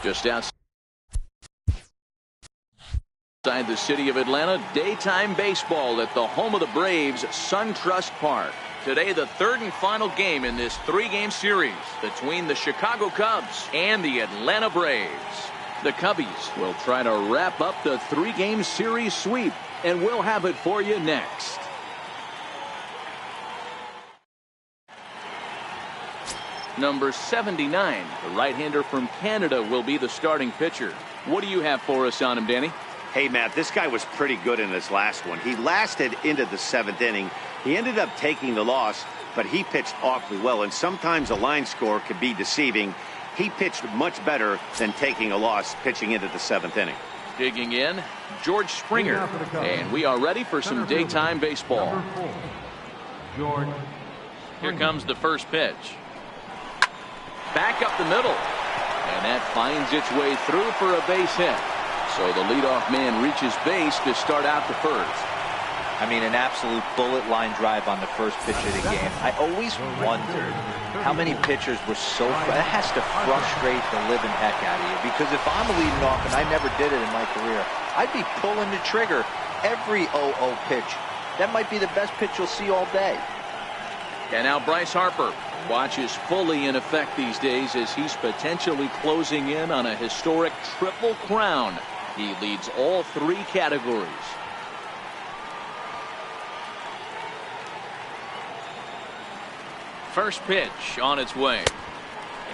Just outside the city of Atlanta, daytime baseball at the home of the Braves, SunTrust Park. Today, the third and final game in this three-game series between the Chicago Cubs and the Atlanta Braves. The Cubbies will try to wrap up the three-game series sweep, and we'll have it for you next. Number 79, the right-hander from Canada, will be the starting pitcher. What do you have for us on him, Danny? Hey, Matt, this guy was pretty good in this last one. He lasted into the seventh inning. He ended up taking the loss, but he pitched awfully well, and sometimes a line score can be deceiving. He pitched much better than taking a loss pitching into the seventh inning. Digging in, George Springer, and we are ready for some daytime baseball. Here comes the first pitch. Back up the middle, and that finds its way through for a base hit. So the leadoff man reaches base to start out the first. I mean, an absolute bullet line drive on the first pitch of the game. I always wondered how many pitchers were so it has to frustrate the living heck out of you, because if I'm leading off, and I never did it in my career, I'd be pulling the trigger every 0-0 pitch. That might be the best pitch you'll see all day. And now Bryce Harper. Watch is fully in effect these days as he's potentially closing in on a historic triple crown. He leads all three categories. First pitch on its way.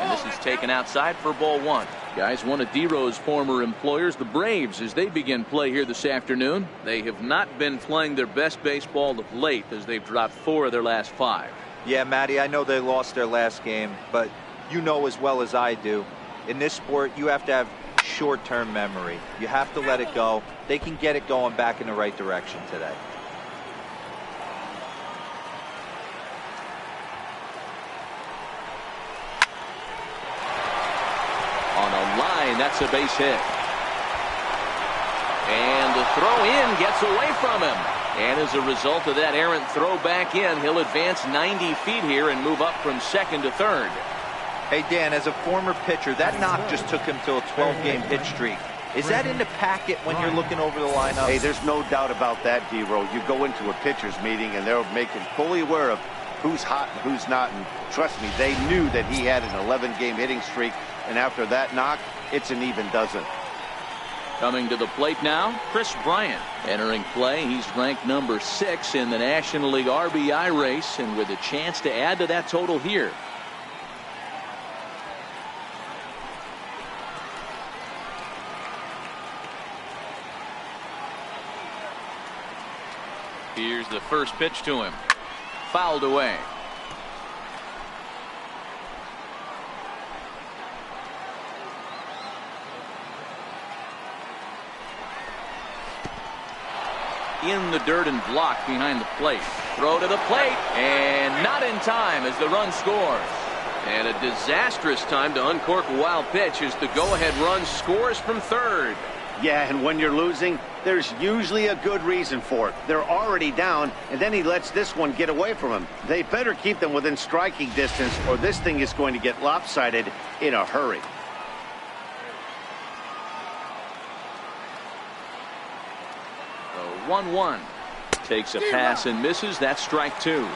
And this is taken outside for ball one. Guys, one of D-Row's former employers, the Braves, as they begin play here this afternoon. They have not been playing their best baseball of late as they've dropped 4 of their last 5. Yeah, Matty, I know they lost their last game, but you know as well as I do, in this sport, you have to have short-term memory. You have to let it go. They can get it going back in the right direction today. On a line, that's a base hit. And the throw in gets away from him. And as a result of that errant throw back in, he'll advance 90 feet here and move up from second to third. Hey, Dan, as a former pitcher, that knock just took him to a 12-game hit streak. Is that in the packet when you're looking over the lineup? Hey, there's no doubt about that, D-Row. You go into a pitcher's meeting, and they'll make him fully aware of who's hot and who's not. And trust me, they knew that he had an 11-game hitting streak. And after that knock, it's an even dozen. Coming to the plate now, Chris Bryant. Entering play, he's ranked number 6 in the National League RBI race, and with a chance to add to that total here. Here's the first pitch to him. Fouled away. In the dirt and blocked behind the plate. Throw to the plate, and not in time as the run scores. And a disastrous time to uncork a wild pitch as the go-ahead run scores from third. Yeah, and when you're losing, there's usually a good reason for it. They're already down, and then he lets this one get away from him. They better keep them within striking distance, or this thing is going to get lopsided in a hurry. The 1-1 takes a pass and misses. That's strike 2.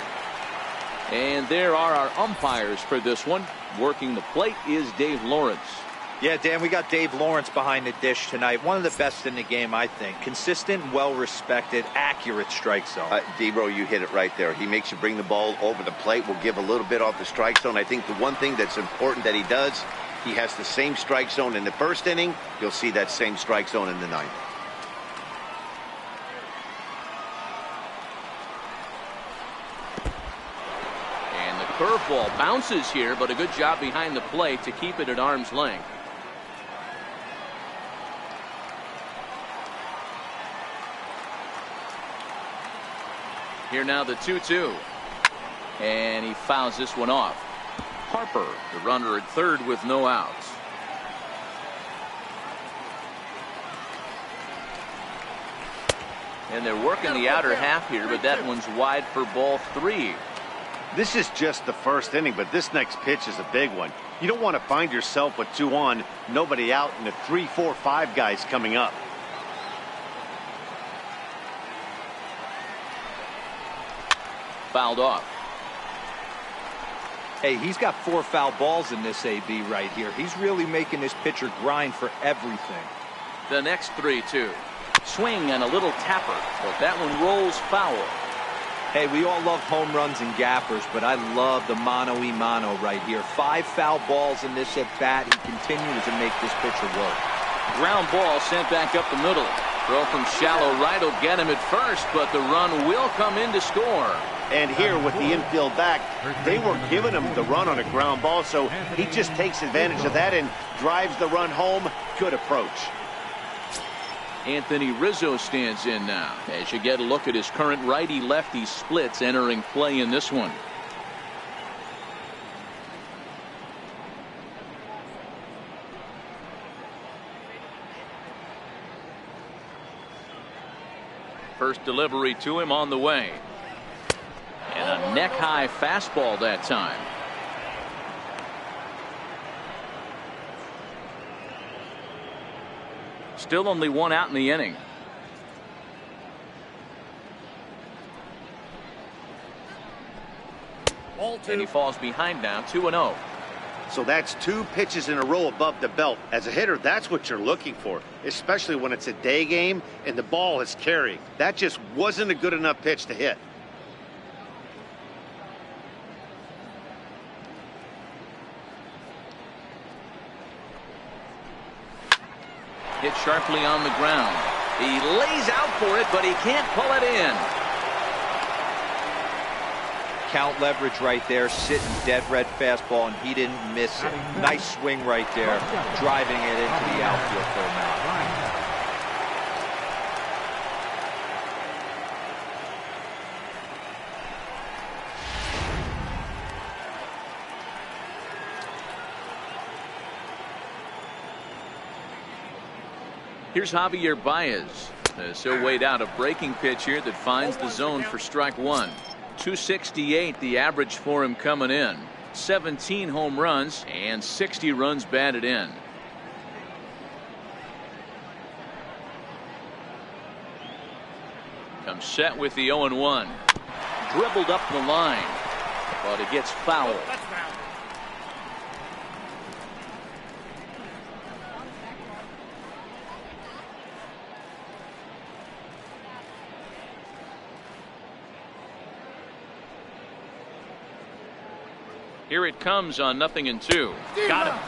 And there are our umpires for this one. Working the plate is Dave Lawrence. Yeah, Dan, we got Dave Lawrence behind the dish tonight. One of the best in the game, I think. Consistent, well-respected, accurate strike zone. D-Bro, you hit it right there. He makes you bring the ball over the plate. Will give a little bit off the strike zone. I think the one thing that's important that he does, he has the same strike zone in the first inning. You'll see that same strike zone in the ninth. And the curveball bounces here, but a good job behind the plate to keep it at arm's length. Here now the 2-2. And he fouls this one off. Harper, the runner at third with no outs. And they're working the outer half here, but that one's wide for ball 3. This is just the first inning, but this next pitch is a big one. You don't want to find yourself with 2 on, nobody out, and the 3, 4, 5 guys coming up. Fouled off. Hey, he's got 4 foul balls in this AB right here. He's really making this pitcher grind for everything. The next 3-2. Swing and a little tapper, but that one rolls foul. Hey, we all love home runs and gappers, but I love the mano-y-mano right here. 5 foul balls in this at-bat. He continues to make this pitcher work. Ground ball sent back up the middle. Throw from shallow right will get him at first, but the run will come in to score. And here with the infield back, they were giving him the run on a ground ball, so he just takes advantage of that and drives the run home. Good approach. Anthony Rizzo stands in now as you get a look at his current righty-lefty splits entering play in this one. First delivery to him on the way. And a neck-high fastball that time. Still only 1 out in the inning. And he falls behind now, 2-0. So that's 2 pitches in a row above the belt. As a hitter, that's what you're looking for, especially when it's a day game and the ball is carrying. That just wasn't a good enough pitch to hit. Hit sharply on the ground. He lays out for it, but he can't pull it in. Count leverage right there, sitting dead red fastball, and he didn't miss it. Nice swing right there, driving it into the outfield for him out. Here's Javier Baez. So weighed out a breaking pitch here that finds the zone for strike 1. 268 the average for him coming in. 17 home runs and 60 runs batted in. Comes set with the 0-1. Dribbled up the line, but it gets fouled. Here it comes on 0-2. Got him.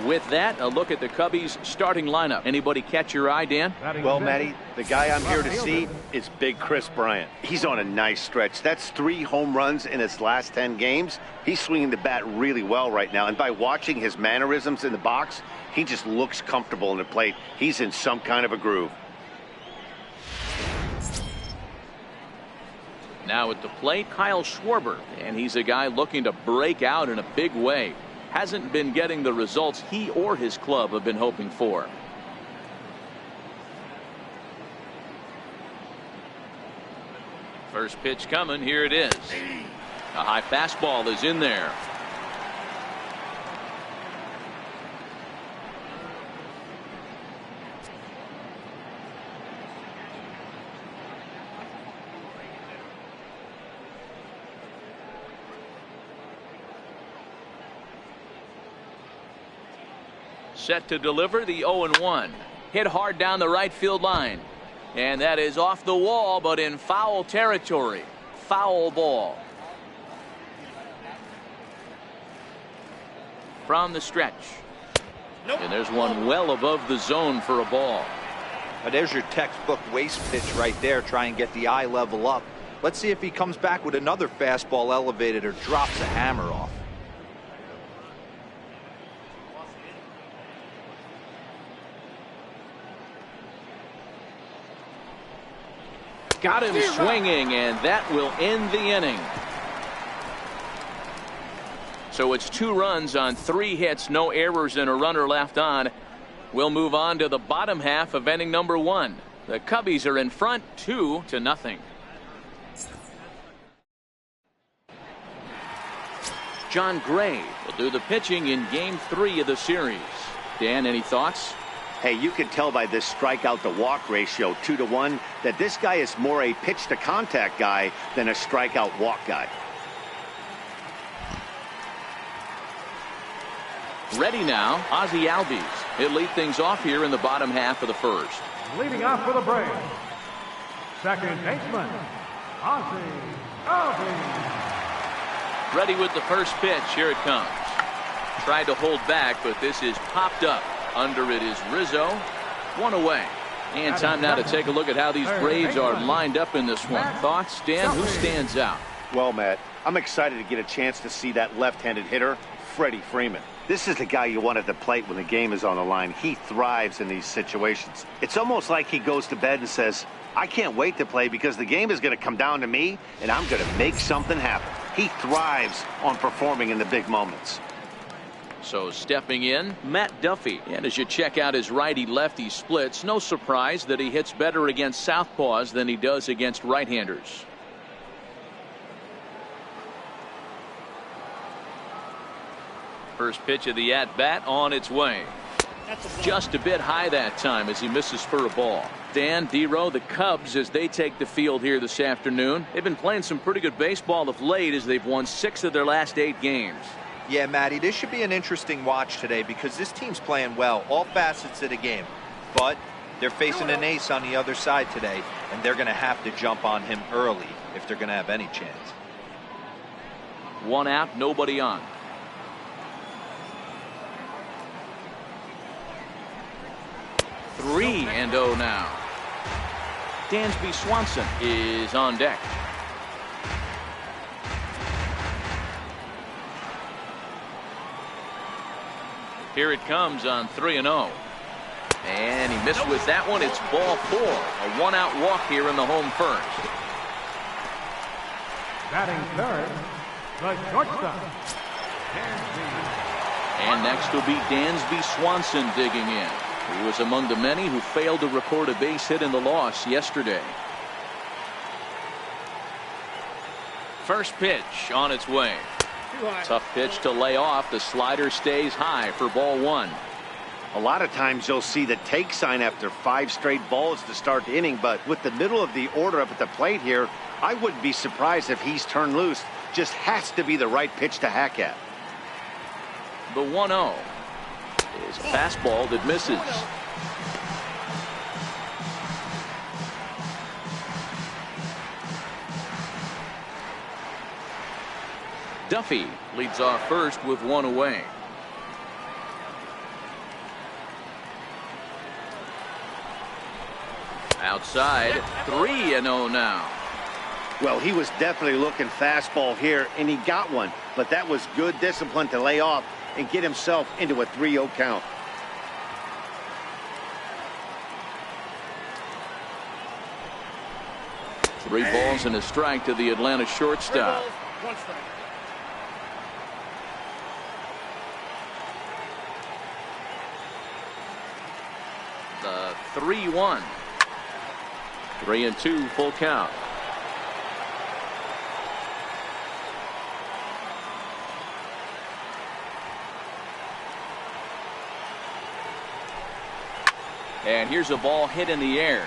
With that, a look at the Cubbies starting lineup. Anybody catch your eye, Dan? Well, Matty, the guy I'm here to see is Big Chris Bryant. He's on a nice stretch. That's 3 home runs in his last 10 games. He's swinging the bat really well right now. And by watching his mannerisms in the box, he just looks comfortable in the plate. He's in some kind of a groove. Now at the plate, Kyle Schwarber, and he's a guy looking to break out in a big way. Hasn't been getting the results he or his club have been hoping for. First pitch coming, here it is. A high fastball is in there. Set to deliver the 0-1. Hit hard down the right field line. And that is off the wall, but in foul territory. Foul ball. From the stretch. And there's one well above the zone for a ball. Now there's your textbook waste pitch right there. Try and get the eye level up. Let's see if he comes back with another fastball elevated or drops a hammer off. Got him swinging, and that will end the inning. So it's 2 runs on 3 hits, no errors, and a runner left on. We'll move on to the bottom half of inning number 1. The Cubbies are in front 2-0. John Gray will do the pitching in Game 3 of the series. Dan, any thoughts? Hey, you can tell by this strikeout to walk ratio 2-1 that this guy is more a pitch to contact guy than a strikeout walk guy. Ready now, Ozzie Albies. He'll lead things off here in the bottom half of the first. Leading off for the Braves, second baseman, Ozzie Albies. Ready with the first pitch. Here it comes. Tried to hold back, but this is popped up. Under it is Rizzo. One away. And time now to take a look at how these Braves are lined up in this one. Thoughts, Dan? Who stands out? Well, Matt, I'm excited to get a chance to see that left-handed hitter, Freddie Freeman. This is the guy you want at the plate when the game is on the line. He thrives in these situations. It's almost like he goes to bed and says, I can't wait to play because the game is going to come down to me and I'm going to make something happen. He thrives on performing in the big moments. So stepping in, Matt Duffy. And as you check out his righty-lefty splits, no surprise that he hits better against southpaws than he does against right-handers. First pitch of the at-bat on its way. Just a bit high that time as he misses for a ball. Dan, D-Row, the Cubs, as they take the field here this afternoon, they've been playing some pretty good baseball of late as they've won 6 of their last 8 games. Yeah, Matty, this should be an interesting watch today because this team's playing well, all facets of the game. But they're facing an ace on the other side today, and they're going to have to jump on him early if they're going to have any chance. 1 out, nobody on. Three and 0 now. Dansby Swanson is on deck. Here it comes on 3-0. And he missed with that one. It's ball 4. A 1-out walk here in the home first. Batting third, the shortstop, And next will be Dansby Swanson digging in. He was among the many who failed to record a base hit in the loss yesterday. First pitch on its way. Tough pitch to lay off. The slider stays high for ball 1. A lot of times you'll see the take sign after 5 straight balls to start the inning, but with the middle of the order up at the plate here, I wouldn't be surprised if he's turned loose. Just has to be the right pitch to hack at. The 1-0 is a fastball that misses. Duffy leads off first with 1 away. Outside, 3-0 now. Well, he was definitely looking fastball here, and he got one. But that was good discipline to lay off and get himself into a 3-0 count. Three balls and a strike to the Atlanta shortstop. The 3-1. 3-2 full count. And here's a ball hit in the air.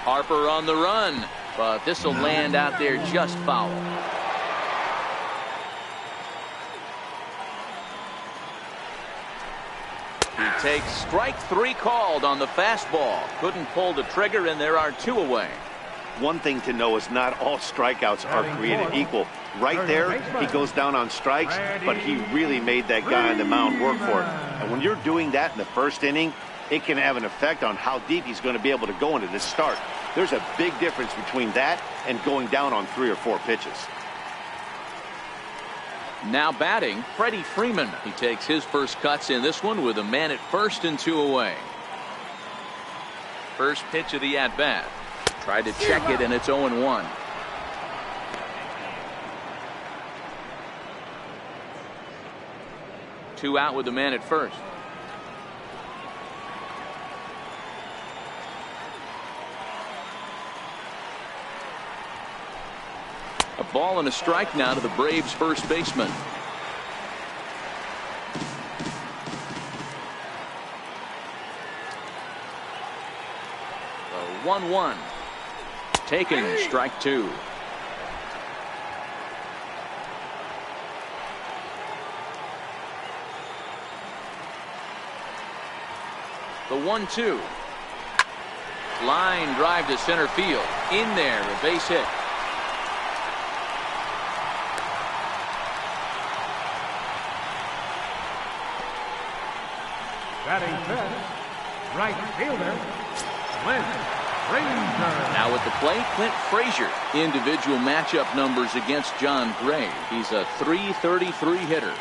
Harper on the run, but this will land out there just foul. He takes strike 3 called on the fastball. Couldn't pull the trigger, and there are 2 away. One thing to know is not all strikeouts are created equal. Right there, he goes down on strikes, but he really made that guy on the mound work for it. And when you're doing that in the first inning, it can have an effect on how deep he's going to be able to go into this start. There's a big difference between that and going down on 3 or 4 pitches. Now batting, Freddie Freeman. He takes his first cuts in this one with a man at first and 2 away. First pitch of the at-bat. Tried to check it, and it's 0-1. Two out with the man at first. A ball and a strike now to the Braves first baseman. 1-1. Taken, strike two. The 1-2. Line drive to center field. In there, a base hit. Batting fifth, right fielder, Clint Frazier. Now at the plate, Clint Frazier. Individual matchup numbers against John Gray. He's a .333 hitter.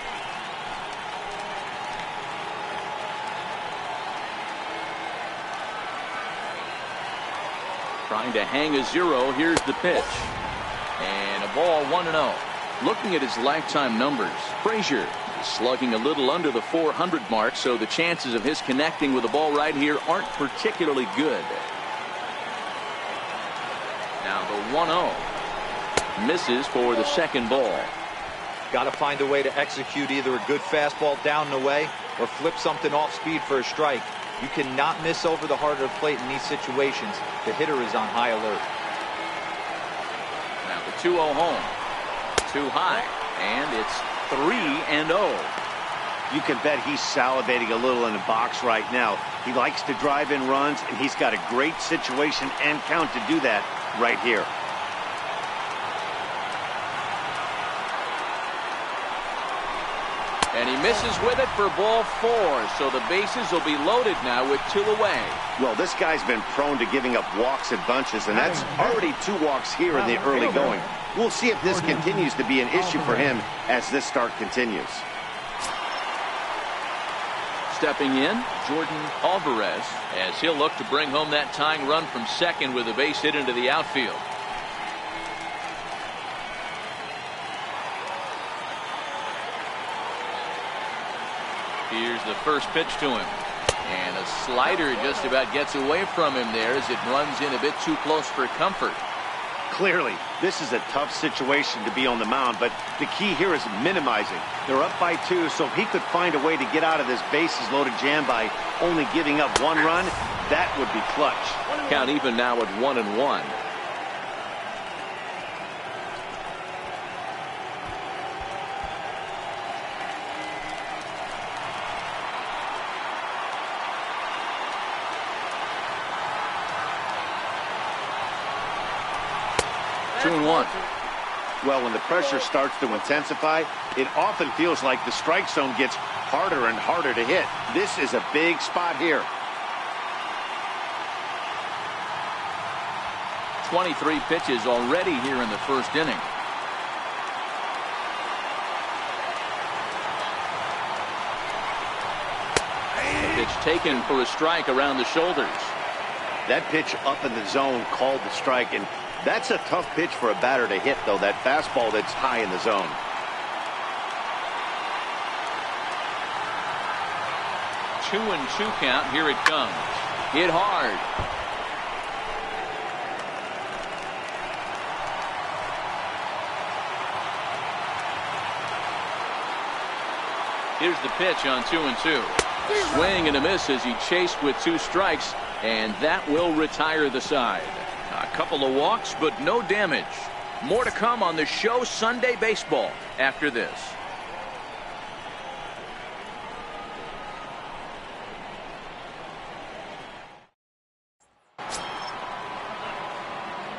Trying to hang a zero. Here's the pitch. And a ball, 1-0. Looking at his lifetime numbers, Frazier is slugging a little under the 400 mark, so the chances of his connecting with the ball right here aren't particularly good. Now the 1-0. Misses for the second ball. Got to find a way to execute either a good fastball down and away or flip something off speed for a strike. You cannot miss over the heart of the plate in these situations. The hitter is on high alert. Now the 2-0 home. Too high. And it's 3-0. You can bet he's salivating a little in the box right now. He likes to drive in runs, and he's got a great situation and count to do that right here. And he misses with it for ball 4, so the bases will be loaded now with 2 away. Well, this guy's been prone to giving up walks in bunches, and that's already 2 walks here in the early going. We'll see if this continues to be an issue for him as this start continues. Stepping in, Jordan Alvarez, as he'll look to bring home that tying run from second with a base hit into the outfield. Here's the first pitch to him. And a slider just about gets away from him there as it runs in a bit too close for comfort. Clearly, this is a tough situation to be on the mound, but the key here is minimizing. They're up by 2, so if he could find a way to get out of this bases-loaded jam by only giving up 1 run, that would be clutch. Count even now at 1-1. Well, when the pressure starts to intensify, it often feels like the strike zone gets harder and harder to hit. This is a big spot here. 23 pitches already here in the first inning. A pitch taken for a strike around the shoulders. That pitch up in the zone called the strike, and that's a tough pitch for a batter to hit, though, that fastball that's high in the zone. 2-2 count. Here it comes. Hit hard. Here's the pitch on 2-2. Swing and a miss as he chased with 2 strikes, and that will retire the side. A couple of walks, but no damage. More to come on the show Sunday Baseball after this.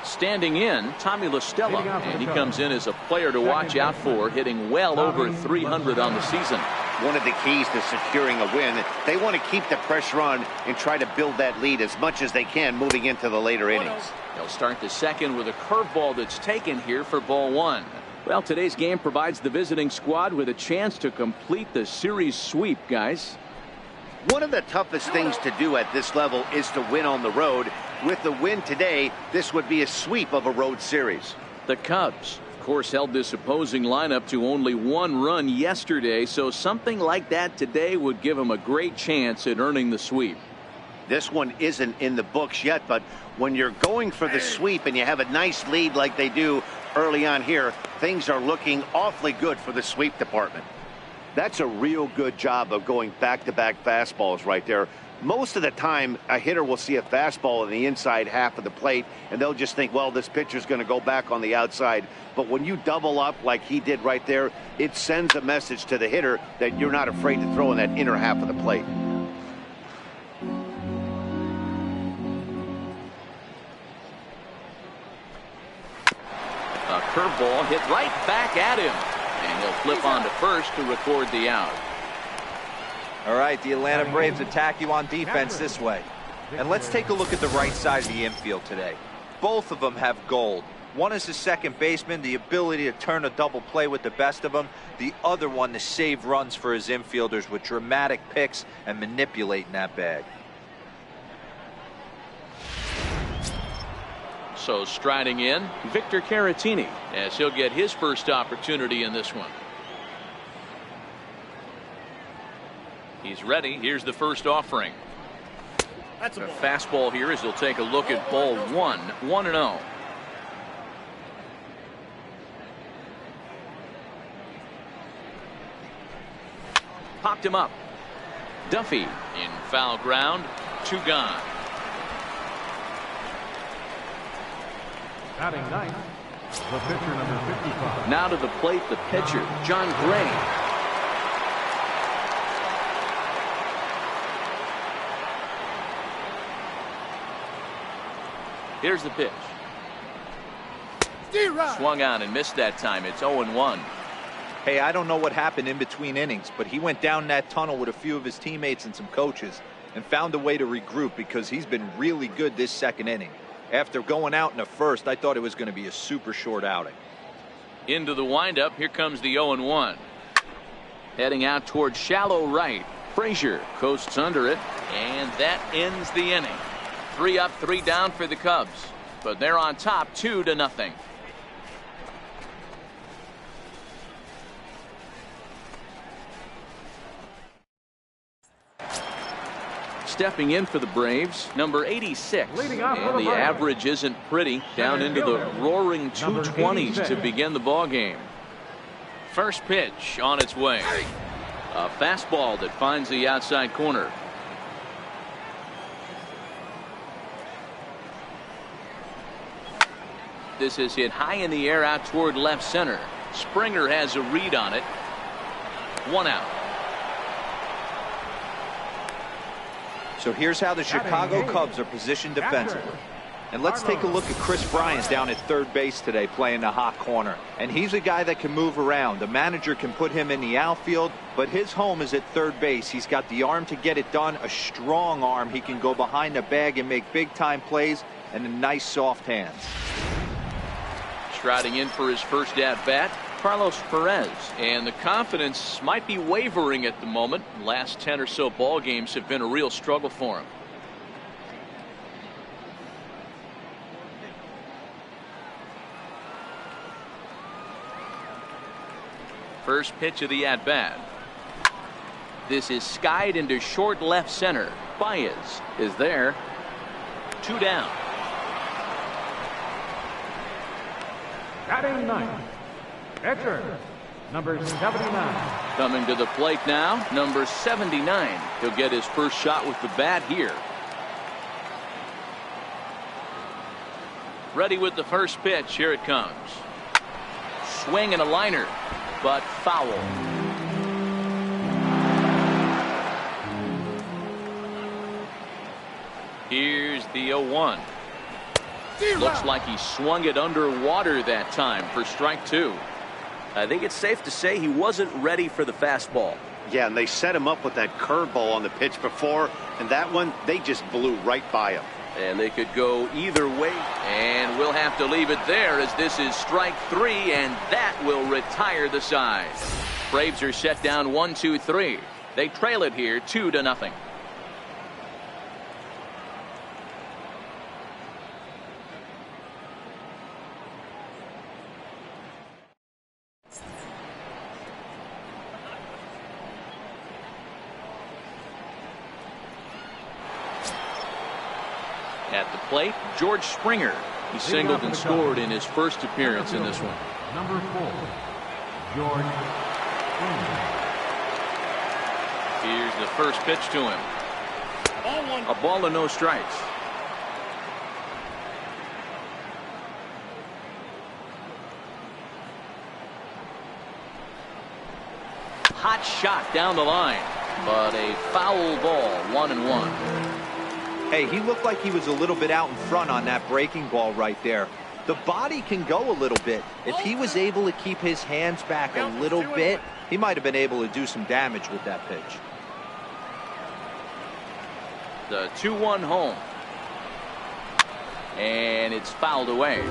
Standing in, Tommy La Stella, and he comes in as a player to watch out for, hitting well over 300 on the season. One of the keys to securing a win, they want to keep the pressure on and try to build that lead as much as they can moving into the later innings. They'll start the second with a curveball that's taken here for ball 1. Well, today's game provides the visiting squad with a chance to complete the series sweep, guys. One of the toughest things to do at this level is to win on the road. With the win today, this would be a sweep of a road series. The Cubs, of course, held this opposing lineup to only 1 run yesterday, so something like that today would give them a great chance at earning the sweep. This one isn't in the books yet, but when you're going for the sweep and you have a nice lead like they do early on here, things are looking awfully good for the sweep department. That's a real good job of going back-to-back fastballs right there. Most of the time, a hitter will see a fastball in the inside half of the plate, and they'll just think, well, this pitcher's going to go back on the outside. But when you double up like he did right there, it sends a message to the hitter that you're not afraid to throw in that inner half of the plate. A curveball hit right back at him, and he'll flip on to first to record the out. All right, the Atlanta Braves attack you on defense this way. And let's take a look at the right side of the infield today. Both of them have gold. One is the second baseman, the ability to turn a double play with the best of them. The other one to save runs for his infielders with dramatic picks and manipulating that bag. So striding in, Victor Caratini, as he'll get his first opportunity in this one. He's ready. Here's the first offering. That's a fastball here as he'll take a look at ball one. 1-0. Popped him up. Duffy in foul ground. 2 gone. Batting ninth, the pitcher number 55. Now to the plate, the pitcher, John Gray. Here's the pitch. Swung on and missed that time. It's 0-1. Hey, I don't know what happened in between innings, but he went down that tunnel with a few of his teammates and some coaches and found a way to regroup because he's been really good this second inning. After going out in the first, I thought it was going to be a super short outing. Into the windup. Here comes the 0-1. Heading out towards shallow right. Frazier coasts under it, and that ends the inning. 3 up, 3 down for the Cubs, but they're on top 2-0. Stepping in for the Braves, number 86, and the average isn't pretty, down into the roaring 220s to begin the ball game. First pitch on its way. A fastball that finds the outside corner. This is hit high in the air out toward left center. Springer has a read on it. 1 out. So here's how the Chicago Cubs are positioned defensively. And let's take a look at Chris Bryant down at third base today playing the hot corner. And he's a guy that can move around. The manager can put him in the outfield, but his home is at third base. He's got the arm to get it done, a strong arm. He can go behind the bag and make big-time plays, and a nice soft hands. Striding in for his first at-bat, Carlos Perez, and the confidence might be wavering at the moment. Last 10 or so ball games have been a real struggle for him. First pitch of the at-bat. This is skied into short left center. Baez is there. 2 down. Batting ninth, pitcher number 79. Coming to the plate now, number 79. He'll get his first shot with the bat here. Ready with the first pitch. Here it comes. Swing and a liner, but foul. Here's the 0-1. Looks like he swung it underwater that time for strike 2. I think it's safe to say he wasn't ready for the fastball. Yeah, and they set him up with that curveball on the pitch before, and that one, they just blew right by him. And they could go either way, and we'll have to leave it there as this is strike 3, and that will retire the side. Braves are set down 1-2-3. They trail it here 2-0. At the plate, George Springer. He singled and scored in his first appearance in this one. Number 4, George Springer. Here's the first pitch to him. A ball and no strikes. Hot shot down the line, but a foul ball, 1-1. Hey, he looked like he was a little bit out in front on that breaking ball right there. The body can go a little bit. If he was able to keep his hands back a little bit, he might have been able to do some damage with that pitch. The 2-1 home. And it's fouled away.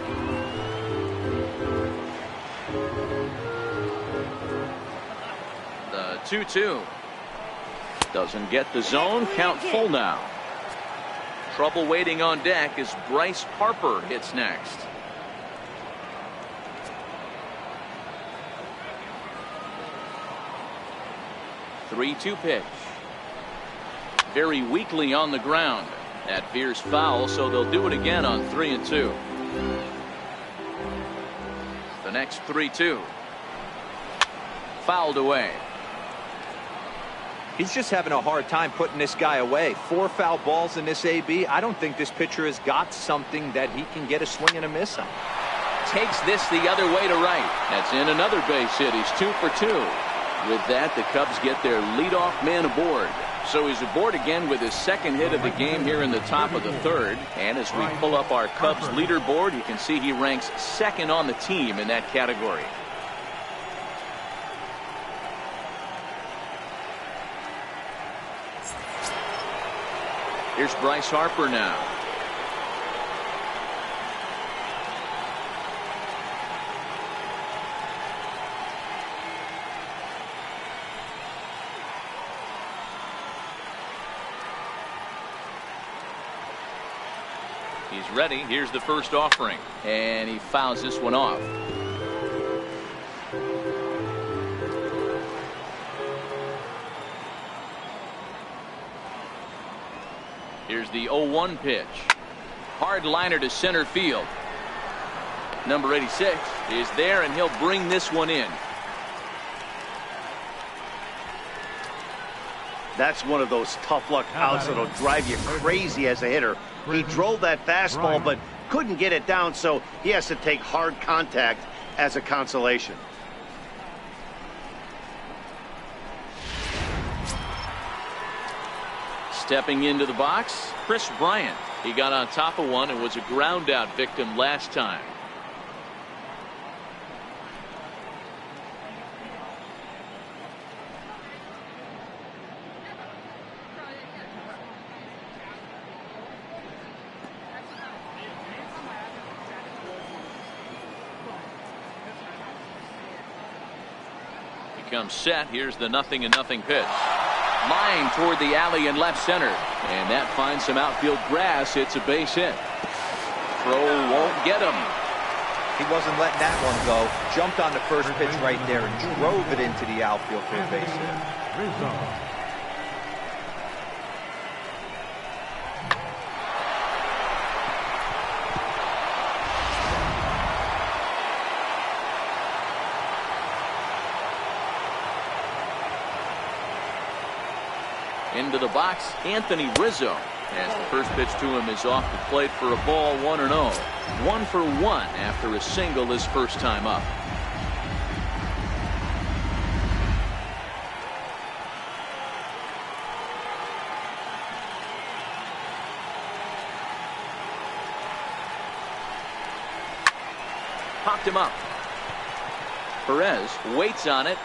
The 2-2. Doesn't get the zone. Count full now. Trouble waiting on deck as Bryce Harper hits next. The 3-2 pitch. Very weakly on the ground. That veers foul, so they'll do it again on 3-2. The next 3-2. Fouled away. He's just having a hard time putting this guy away. 4 foul balls in this AB. I don't think this pitcher has got something that he can get a swing and a miss on. Takes this the other way to right. That's in another base hit. He's 2 for 2. With that, the Cubs get their leadoff man aboard. So he's aboard again with his second hit of the game here in the top of the third. And as we pull up our Cubs leaderboard, you can see he ranks second on the team in that category. Here's Bryce Harper now. He's ready. Here's the first offering. And he fouls this one off. Here's the 0-1 pitch. Hard liner to center field. Number 86 is there, and he'll bring this one in. That's one of those tough luck outs that'll drive you crazy as a hitter. He drove that fastball but couldn't get it down, so he has to take hard contact as a consolation. Stepping into the box, Chris Bryant. He got on top of one and was a ground out victim last time. He comes set. Here's the 0-0 pitch. Line toward the alley in left center, and that finds some outfield grass. It's a base hit. Throw won't get him. He wasn't letting that one go. Jumped on the first pitch right there and drove it into the outfield for a base hit. Into the box, Anthony Rizzo. As the first pitch to him is off the plate for a ball, 1-0. 1 for 1 after a single his first time up. Popped him up. Perez waits on it.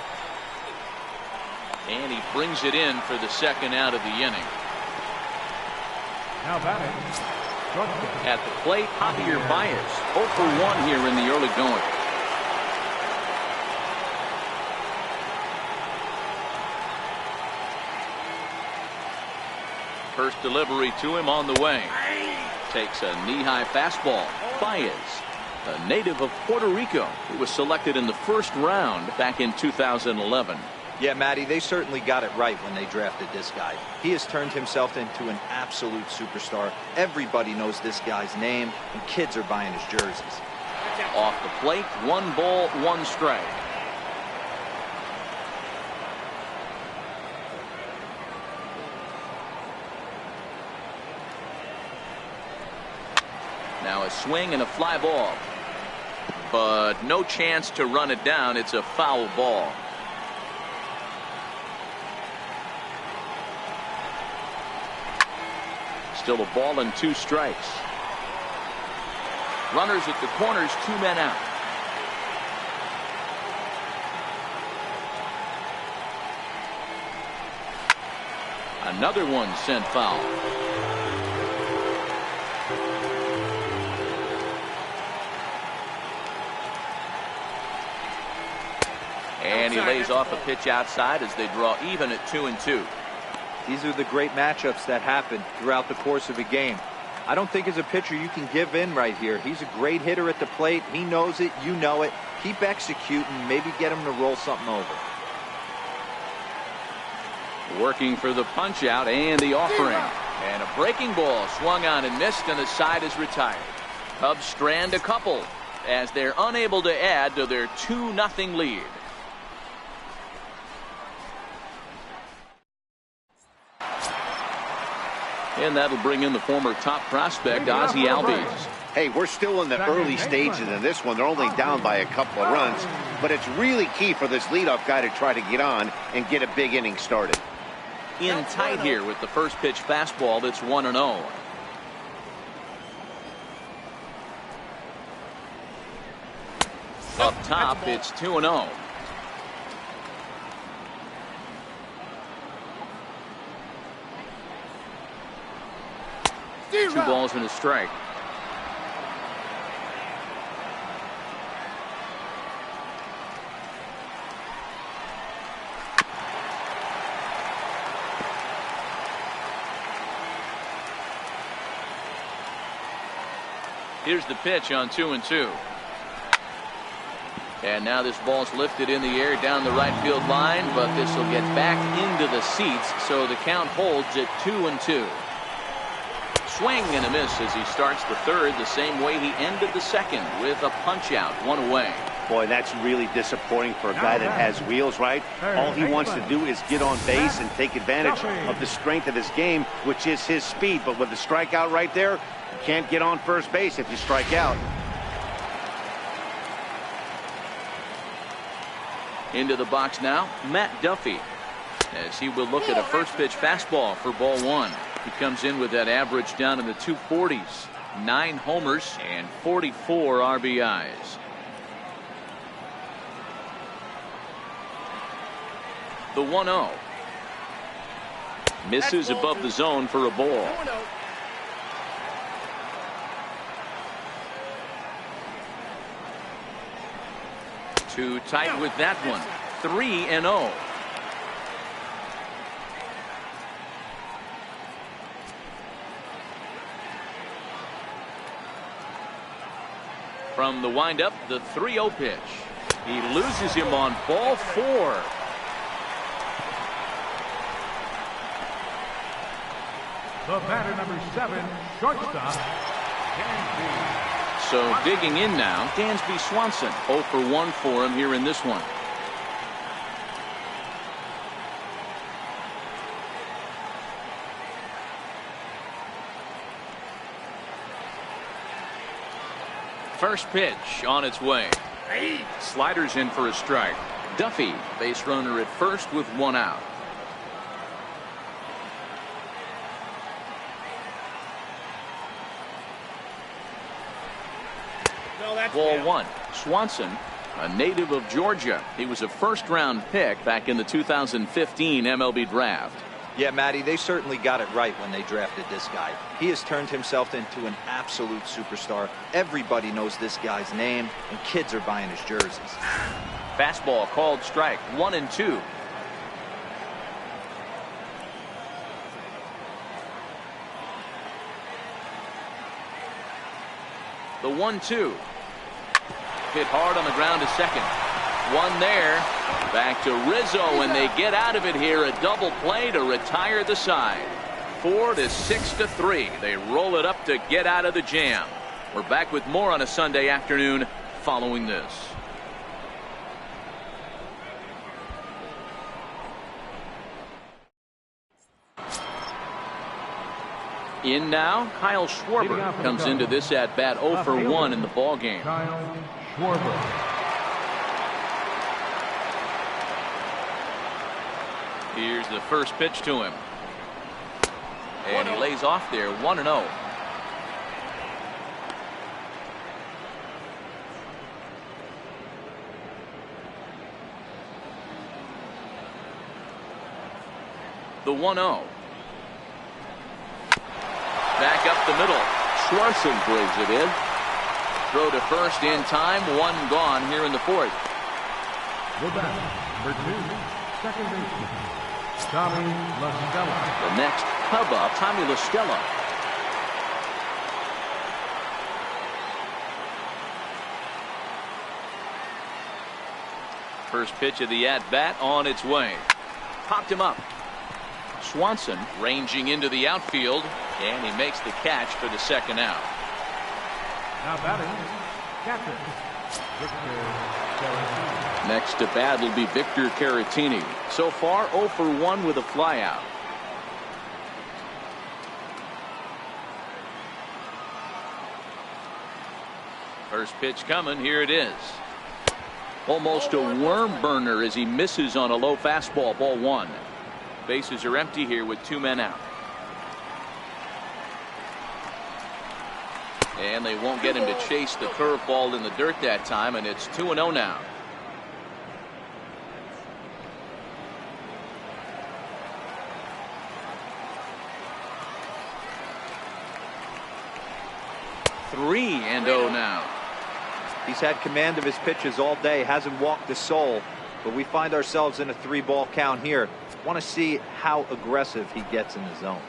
And he brings it in for the second out of the inning. Now batting. At the plate, Javier Baez. 0 for 1 here in the early going. First delivery to him on the way. Takes a knee-high fastball. Baez, a native of Puerto Rico, who was selected in the first round back in 2011. Yeah, Matty, they certainly got it right when they drafted this guy. He has turned himself into an absolute superstar. Everybody knows this guy's name, and kids are buying his jerseys. Off the plate, 1 ball, 1 strike. Now a swing and a fly ball. But no chance to run it down. It's a foul ball. Still a ball and 2 strikes. Runners at the corners, 2 men out. Another one sent foul. And he lays off a pitch outside as they draw even at 2-2. These are the great matchups that happen throughout the course of a game. I don't think as a pitcher you can give in right here. He's a great hitter at the plate. He knows it. You know it. Keep executing. Maybe get him to roll something over. Working for the punch out and the offering. And a breaking ball swung on and missed, and the side is retired. Cubs strand a couple as they're unable to add to their 2-0 lead. And that'll bring in the former top prospect, Ozzie Albies. Hey, we're still in the early stages of this one. They're only down by a couple of runs, but it's really key for this leadoff guy to try to get on and get a big inning started. In tight here with the first pitch fastball that's 1-0. Up top, it's 2-0. Two balls and a strike. Here's the pitch on 2-2. And now this ball's lifted in the air down the right field line, but this will get back into the seats, so the count holds at 2-2. Swing and a miss as he starts the third the same way he ended the second, with a punch out, 1 away. Boy, that's really disappointing for a guy that has wheels, right? All he wants to do is get on base and take advantage of the strength of his game, which is his speed. But with the strikeout right there, you can't get on first base if you strike out. Into the box now, Matt Duffy, as he will look at a first pitch fastball for ball 1. He comes in with that average down in the 240s, 9 homers and 44 RBIs. The 1-0 misses above the zone for a ball. Too tight with that one. 3-0. From the windup, the 3-0 pitch. He loses him on ball 4. The batter, number 7, shortstop, Dansby. So digging in now, Dansby Swanson. 0 for 1 for him here in this one. First pitch on its way. Sliders in for a strike. Duffy, base runner at first with 1 out. Ball 1. Swanson, a native of Georgia. He was a first-round pick back in the 2015 MLB draft. Yeah, Matty, they certainly got it right when they drafted this guy. He has turned himself into an absolute superstar. Everybody knows this guy's name, and kids are buying his jerseys. Fastball called strike, 1-2. The 1-2. Hit hard on the ground to second. One there. Back to Rizzo, and they get out of it here. A double play to retire the side. 4 to 6 to 3. They roll it up to get out of the jam. We're back with more on a Sunday afternoon following this. In now, Kyle Schwarber comes into this at bat 0 for 1 in the ball game. Kyle Schwarber. Here's the first pitch to him. And he lays off there 1-0. The 1-0. Back up the middle. Swanson brings it in. Throw to first in time. One gone here in the fourth. The batter, number 2, second baseman, Tommy LaStella. The next Cub up, Tommy LaStella. First pitch of the at-bat on its way. Popped him up. Swanson ranging into the outfield, and he makes the catch for the second out. Now batting, catcher, Victor Caratini. Next to bat will be Victor Caratini. So far 0 for 1 with a flyout. First pitch coming. Here it is. Almost a worm burner as he misses on a low fastball. Ball 1. Bases are empty here with 2 men out. And they won't get him to chase the curveball in the dirt that time, and it's 2-0 now. Three and 0 now. He's had command of his pitches all day, hasn't walked a soul, but we find ourselves in a 3-ball count here. Want to see how aggressive he gets in the zone.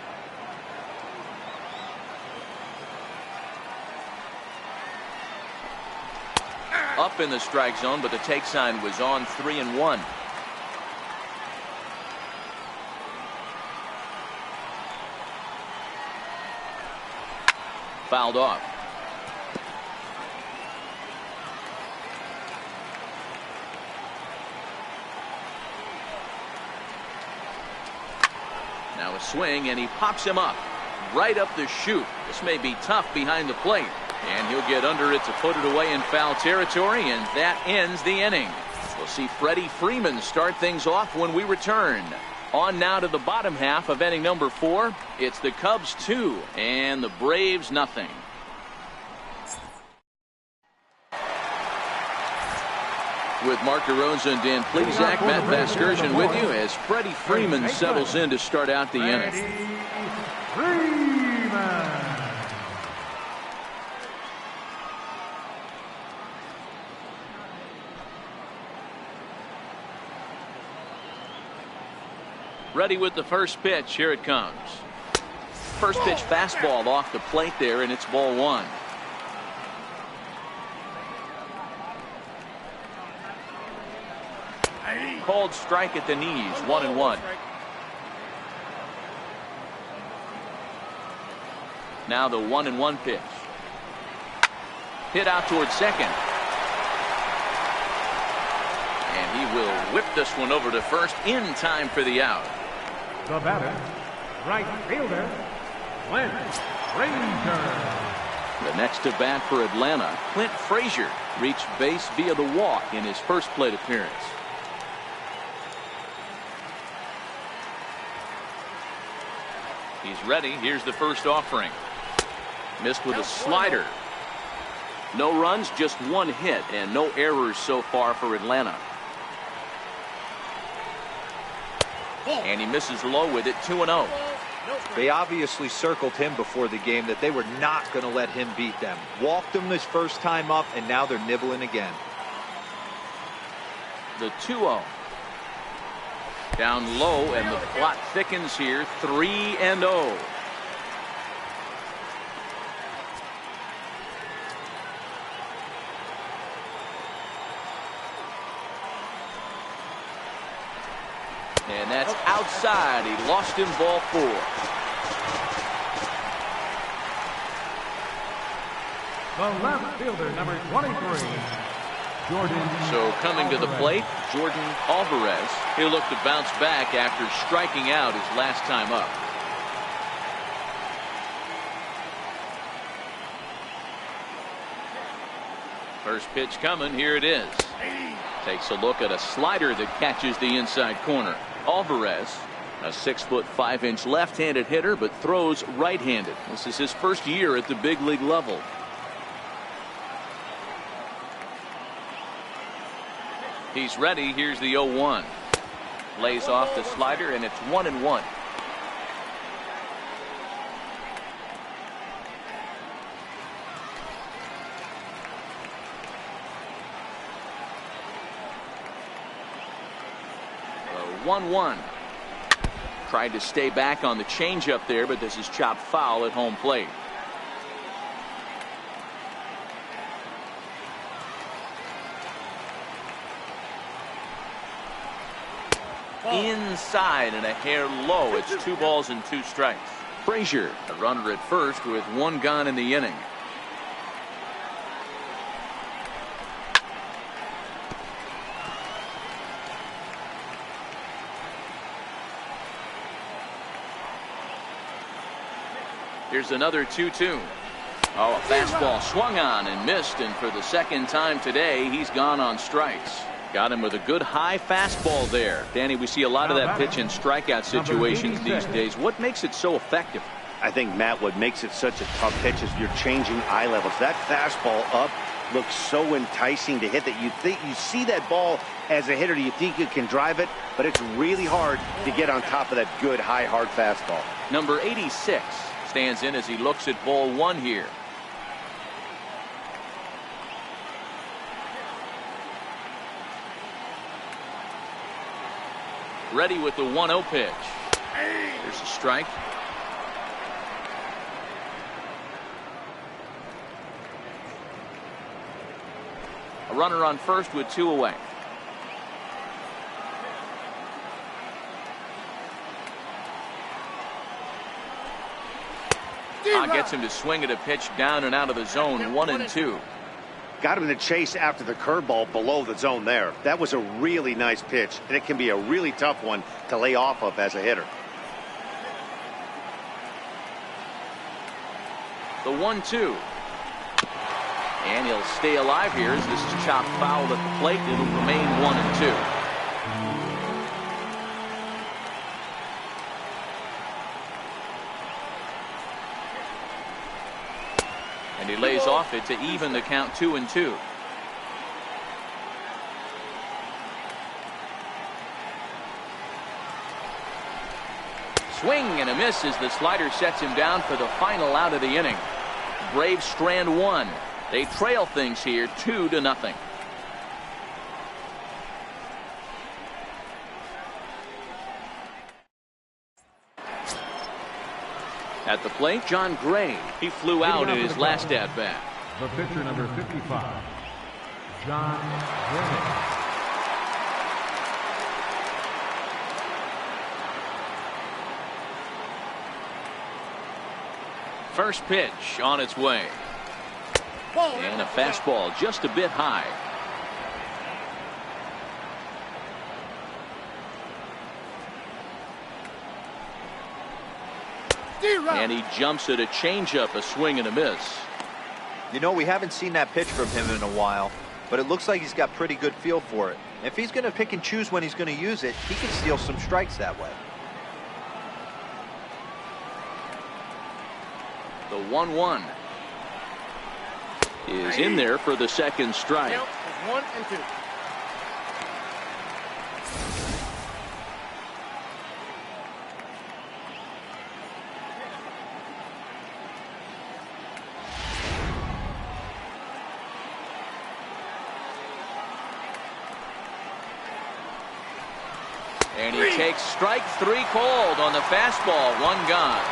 Up in the strike zone, but the take sign was on 3-1. Fouled off. Now a swing, and he pops him up right up the chute. This may be tough behind the plate, and he'll get under it to put it away in foul territory, and that ends the inning. We'll see Freddie Freeman start things off when we return. On now to the bottom half of inning number 4. It's the Cubs 2 and the Braves nothing. With Mark DeRosa and Dan Plesac, Matt Vasgersian with you as Freddie Freeman settles in to start out the inning. Freeman. Ready with the first pitch. Here it comes. First pitch fastball off the plate there, and it's ball 1. Called strike at the knees, 1-1. Now the 1-1 pitch. Hit out towards second. And he will whip this one over to first in time for the out. The batter, right fielder, Clint Frazier. The next to bat for Atlanta, Clint Frazier, reached base via the walk in his first plate appearance. He's ready. Here's the first offering. Missed with a slider. No runs, just 1 hit, and no errors so far for Atlanta. And he misses low with it, 2-0. They obviously circled him before the game that they were not going to let him beat them. Walked him his first time up, and now they're nibbling again. The 2-0. Down low, and the plot thickens here, 3-0. And that's outside. He lost him, ball 4. The left fielder, number 23, Jordan. So coming to the plate, Jordan Alvarez. He'll look to bounce back after striking out his last time up. First pitch coming. Here it is. Takes a look at a slider that catches the inside corner. Alvarez, a 6'5" left-handed hitter, but throws right-handed. This is his first year at the big league level. He's ready. Here's the 0-1. Lays off the slider, and it's 1-1. The 1-1. Tried to stay back on the changeup there, but this is chopped foul at home plate. Inside and a hair low. It's 2 balls and 2 strikes. Frazier, a runner at first with 1 gone in the inning. Here's another 2-2. Oh, a fastball swung on and missed, and for the second time today, he's gone on strikes. Got him with a good high fastball there. Danny, we see a lot of that pitch in strikeout situations these days. What makes it so effective? I think, Matt, what makes it such a tough pitch is you're changing eye levels. That fastball up looks so enticing to hit that you see that ball as a hitter. You think you can drive it, but it's really hard to get on top of that good high hard fastball. Number 86 stands in as he looks at ball 1 here. Ready with the 1-0 pitch. There's a strike. A runner on first with 2 away. Gets him to swing at a pitch down and out of the zone. 1-2. Got him to chase after the curveball below the zone there. That was a really nice pitch, and it can be a really tough one to lay off of as a hitter. The 1-2. And he'll stay alive here as this is chopped foul at the plate. It'll remain 1-2. And he lays off it to even the count 2-2. Swing and a miss as the slider sets him down for the final out of the inning. Braves strand 1. They trail things here 2-0. At the plate, John Gray. He flew out in his last at-bat. The pitcher, number 55, John Gray. First pitch on its way. And a fastball just a bit high. And he jumps at a changeup, a swing and a miss. You know, we haven't seen that pitch from him in a while, but it looks like he's got pretty good feel for it. If he's going to pick and choose when he's going to use it, he can steal some strikes that way. The 1-1 is in there for the second strike. 1-2. And he takes strike 3 called on the fastball. 1 gone.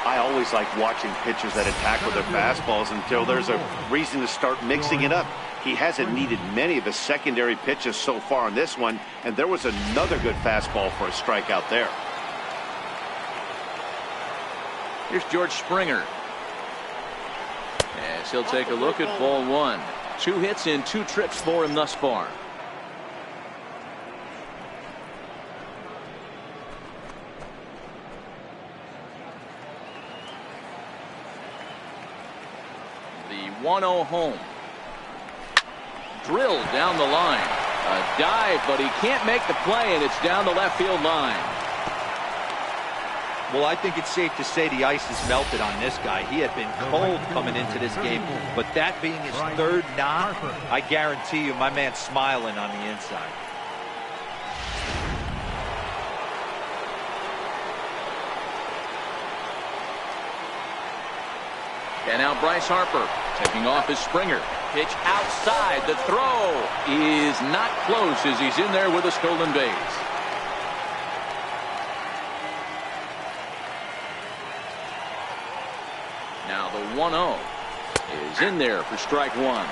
I always like watching pitchers that attack with their fastballs until there's a reason to start mixing it up. He hasn't needed many of his secondary pitches so far on this one, and there was another good fastball for a strikeout there. Here's George Springer. As he'll take a look at ball 1. 2 hits in 2 trips for him thus far. The 1-0 home. drilled down the line. A dive, but he can't make the play, and it's down the left field line. Well, I think it's safe to say the ice is melted on this guy. He had been cold coming into this game, but that being his third knock, I guarantee you my man's smiling on the inside. And now Bryce Harper taking off his Springer. Pitch outside. The throw is not close as he's in there with a stolen base. Now the 1-0 is in there for strike one.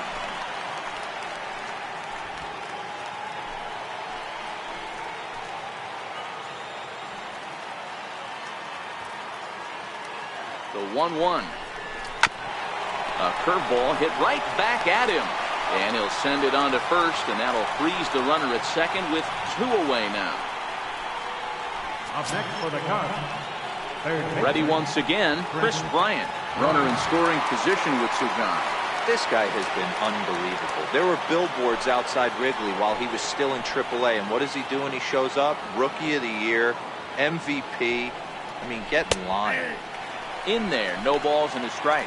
The 1-1. A curveball hit right back at him. And he'll send it on to first, and that'll freeze the runner at second with 2 away now. Up next for the Cubs. Ready once again, Chris Bryant. Runner in scoring position with Sugan. This guy has been unbelievable. There were billboards outside Wrigley while he was still in AAA, and what is he doing? He shows up, Rookie of the Year, MVP. I mean, get in line. In there, no balls and a strike.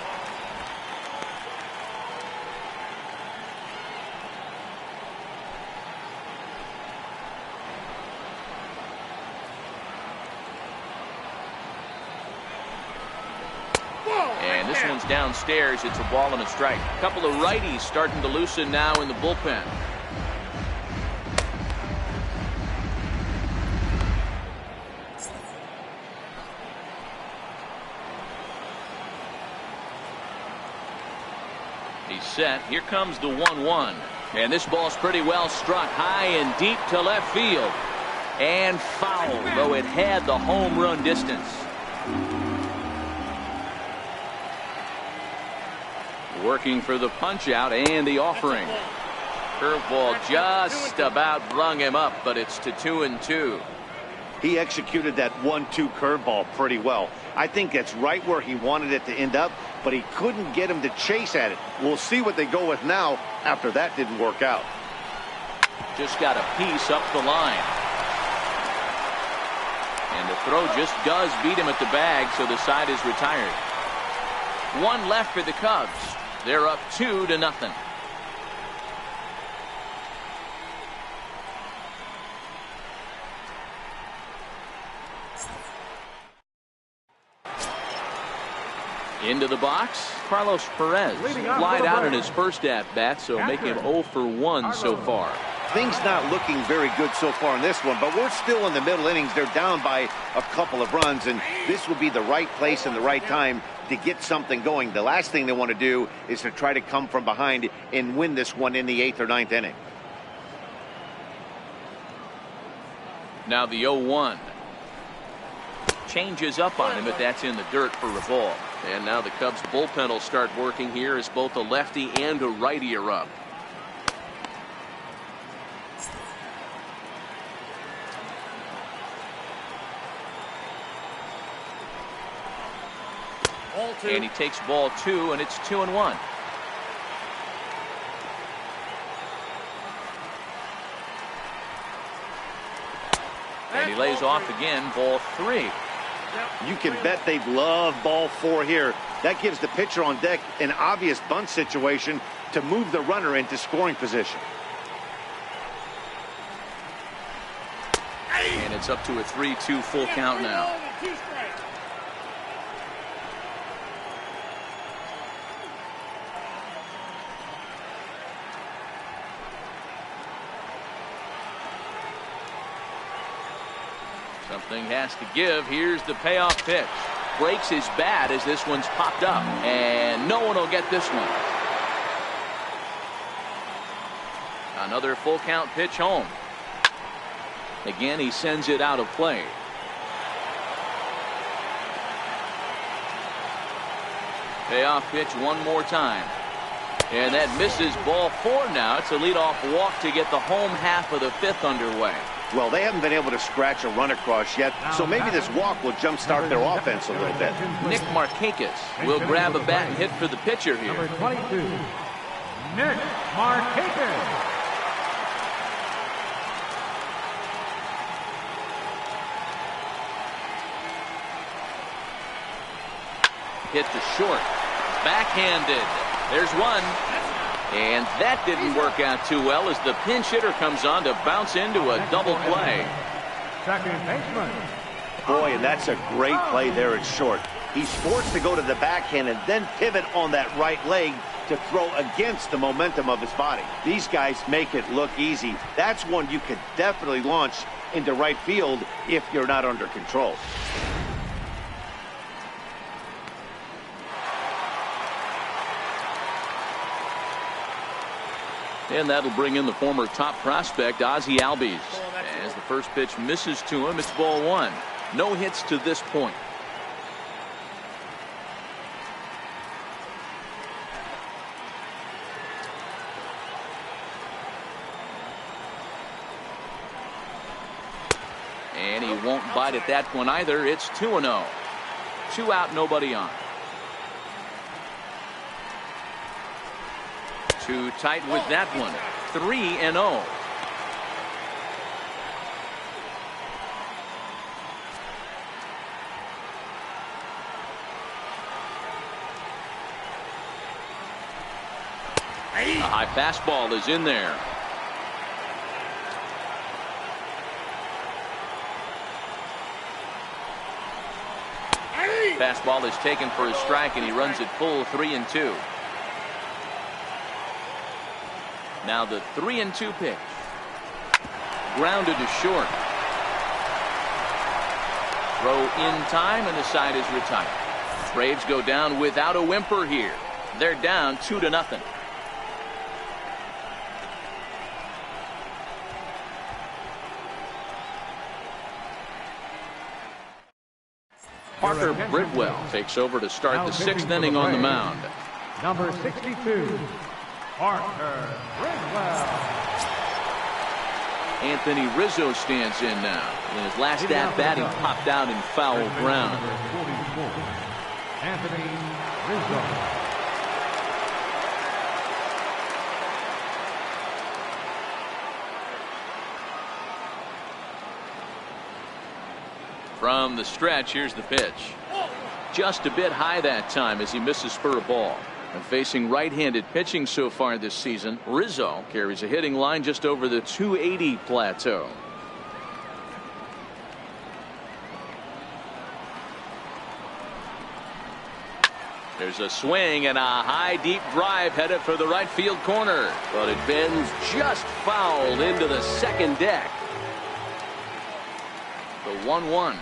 And this one's downstairs. It's a ball and a strike. A couple of righties starting to loosen now in the bullpen. He's set. Here comes the 1-1. And this ball's pretty well struck high and deep to left field. And foul, though it had the home run distance. Working for the punch out and the offering. Curveball just about rung him up, but it's to 2-2. He executed that 1-2 curveball pretty well. I think that's right where he wanted it to end up, but he couldn't get him to chase at it. We'll see what they go with now after that didn't work out. Just got a piece up the line. And the throw just does beat him at the bag, so the side is retired. One left for the Cubs. They're up 2-0. Into the box, Carlos Perez flied out in his first at-bat, so make him 0 for 1 so far. Things not looking very good so far in this one, but we're still in the middle innings. They're down by a couple of runs, and this will be the right place and the right time to get something going. The last thing they want to do is to try to come from behind and win this one in the 8th or 9th inning. Now the 0-1. Changes up on him, but that's in the dirt for a ball. And now the Cubs bullpen will start working here as both a lefty and a righty are up. And he takes ball 2, and it's 2-1. And he lays off again, ball 3. You can bet they'd love ball 4 here. That gives the pitcher on deck an obvious bunt situation to move the runner into scoring position. And it's up to a 3-2 full count now. Something has to give. Here's the payoff pitch. Breaks his bat as this one's popped up. And no one will get this one. Another full count pitch home. Again, he sends it out of play. Payoff pitch one more time. And that misses, ball 4 now. It's a leadoff walk to get the home half of the 5th underway. Well, they haven't been able to scratch a run across yet, so maybe this walk will jumpstart their offense a little bit. Nick Markakis will grab a bat and hit for the pitcher here. Number 22, Nick Markakis. Hit to short. Backhanded. There's one. And that didn't work out too well as the pinch hitter comes on to bounce into a double play. Second baseman. Boy, and that's a great play there at short. He's forced to go to the backhand and then pivot on that right leg to throw against the momentum of his body. These guys make it look easy. That's one you could definitely launch into right field if you're not under control. And that'll bring in the former top prospect, Ozzie Albies. As the first pitch misses to him, it's ball one. No hits to this point. And he won't bite at that one either. It's 2-0. 2 out, nobody on. Too tight with that one. 3-0. A high fastball is in there. Fastball is taken for a strike, and he runs it full 3-2. Now the 3-2 pitch. Grounded to short. Throw in time, and the side is retired. Braves go down without a whimper here. They're down 2-0. Parker Bridwell takes over to start the 6th inning on the mound. Number 62, Parker Bridwell. Anthony Rizzo stands in now. In his last at-bat, he popped out in foul ground. Number 44, Anthony Rizzo. From the stretch, here's the pitch. Just a bit high that time as he misses spur a ball. And facing right-handed pitching so far this season, Rizzo carries a hitting line just over the 280 plateau. There's a swing and a high deep drive headed for the right field corner, but it bends just foul into the second deck. The 1-1.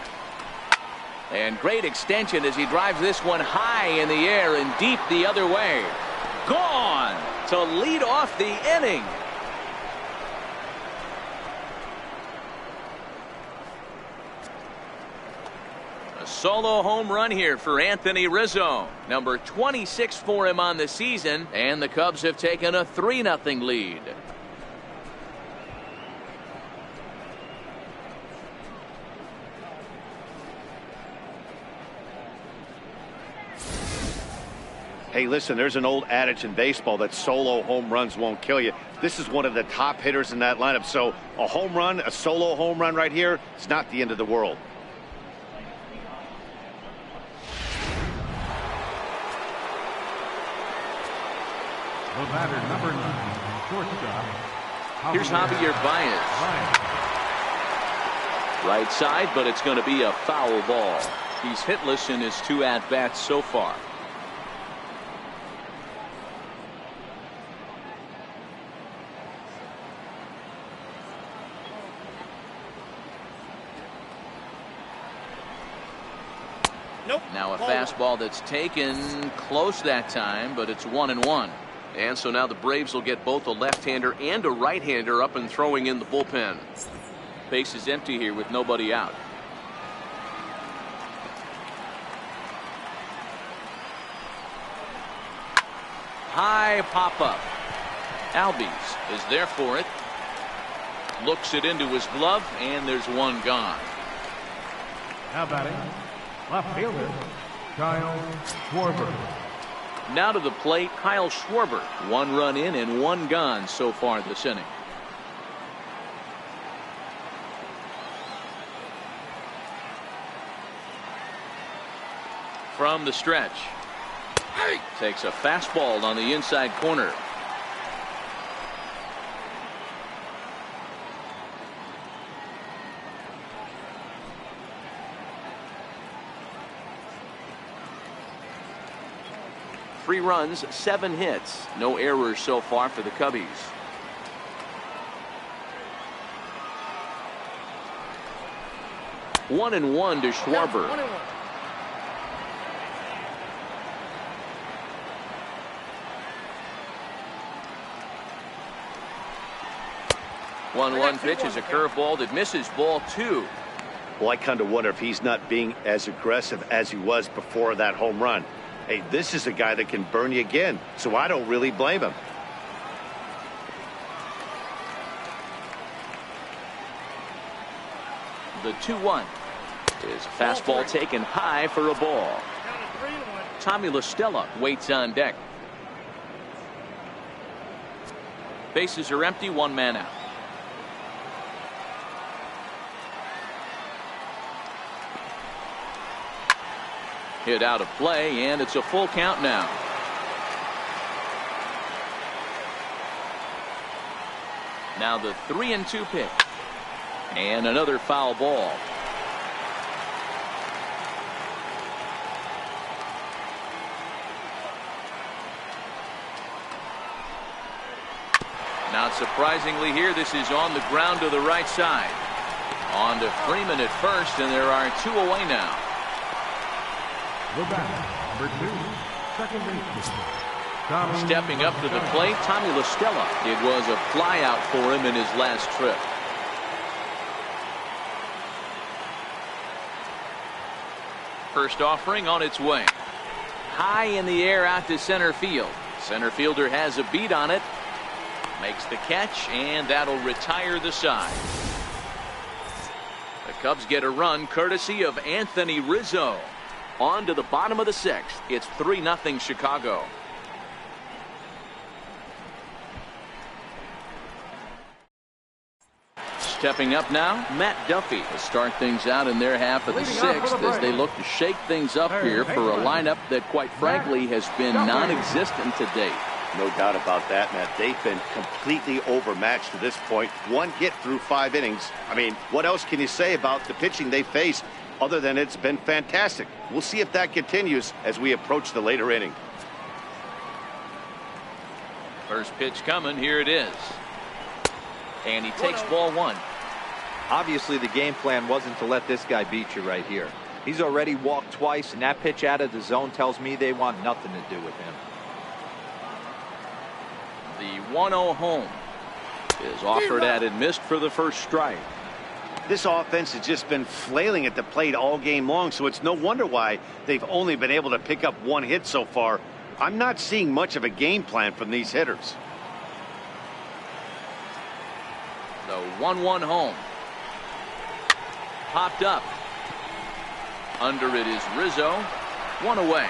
And great extension as he drives this one high in the air and deep the other way. Gone to lead off the inning. A solo home run here for Anthony Rizzo. Number 26 for him on the season, and the Cubs have taken a 3-0 lead. Hey, listen, there's an old adage in baseball that solo home runs won't kill you. This is one of the top hitters in that lineup. So a home run, a solo home run right here, it's not the end of the world. The batter, number 9, shortstop. Here's Javier Baez. Right side, but it's going to be a foul ball. He's hitless in his 2 at-bats so far. Now a fastball that's taken close that time, but it's 1-1. And so now the Braves will get both a left-hander and a right-hander up and throwing in the bullpen. Base is empty here with nobody out. High pop-up. Albies is there for it. Looks it into his glove, and there's one gone. Now batting, left fielder, Kyle Schwarber. Now to the plate, Kyle Schwarber. 1 run in and 1 gone so far this inning. From the stretch. Takes a fastball on the inside corner. Three runs, 7 hits. No errors so far for the Cubbies. One and one to Schwarber. 1-1 pitch is a curveball that misses, ball 2. Well, I kind of wonder if he's not being as aggressive as he was before that home run. Hey, this is a guy that can burn you again, so I don't really blame him. The 2-1 is a fastball taken high for a ball. Tommy La Stella waits on deck. Bases are empty, 1 man out. Hit out of play, and it's a full count now. Now the 3-2 pitch. And another foul ball. Not surprisingly here, this is on the ground to the right side. On to Freeman at first, and there are 2 away now. The batter, number 2, second baseman. Stepping up to the plate, Tommy La Stella. It was a flyout for him in his last trip. First offering on its way. High in the air out to center field. Center fielder has a beat on it. Makes the catch, and that'll retire the side. The Cubs get a run courtesy of Anthony Rizzo. On to the bottom of the 6th. It's 3-0 Chicago. Stepping up now, Matt Duffy to start things out in their half of the 6th as they look to shake things up here for a lineup that, quite frankly, has been non-existent to date. No doubt about that, Matt. They've been completely overmatched to this point. 1 hit through 5 innings. I mean, what else can you say about the pitching they faced other than it's been fantastic? We'll see if that continues as we approach the later inning. First pitch coming. Here it is. And he takes ball 1. Obviously, the game plan wasn't to let this guy beat you right here. He's already walked twice, and that pitch out of the zone tells me they want nothing to do with him. The 1-0 home is offered at and missed for the first strike. This offense has just been flailing at the plate all game long, so it's no wonder why they've only been able to pick up 1 hit so far. I'm not seeing much of a game plan from these hitters. The 1-1 home. Popped up. Under it is Rizzo. 1 away.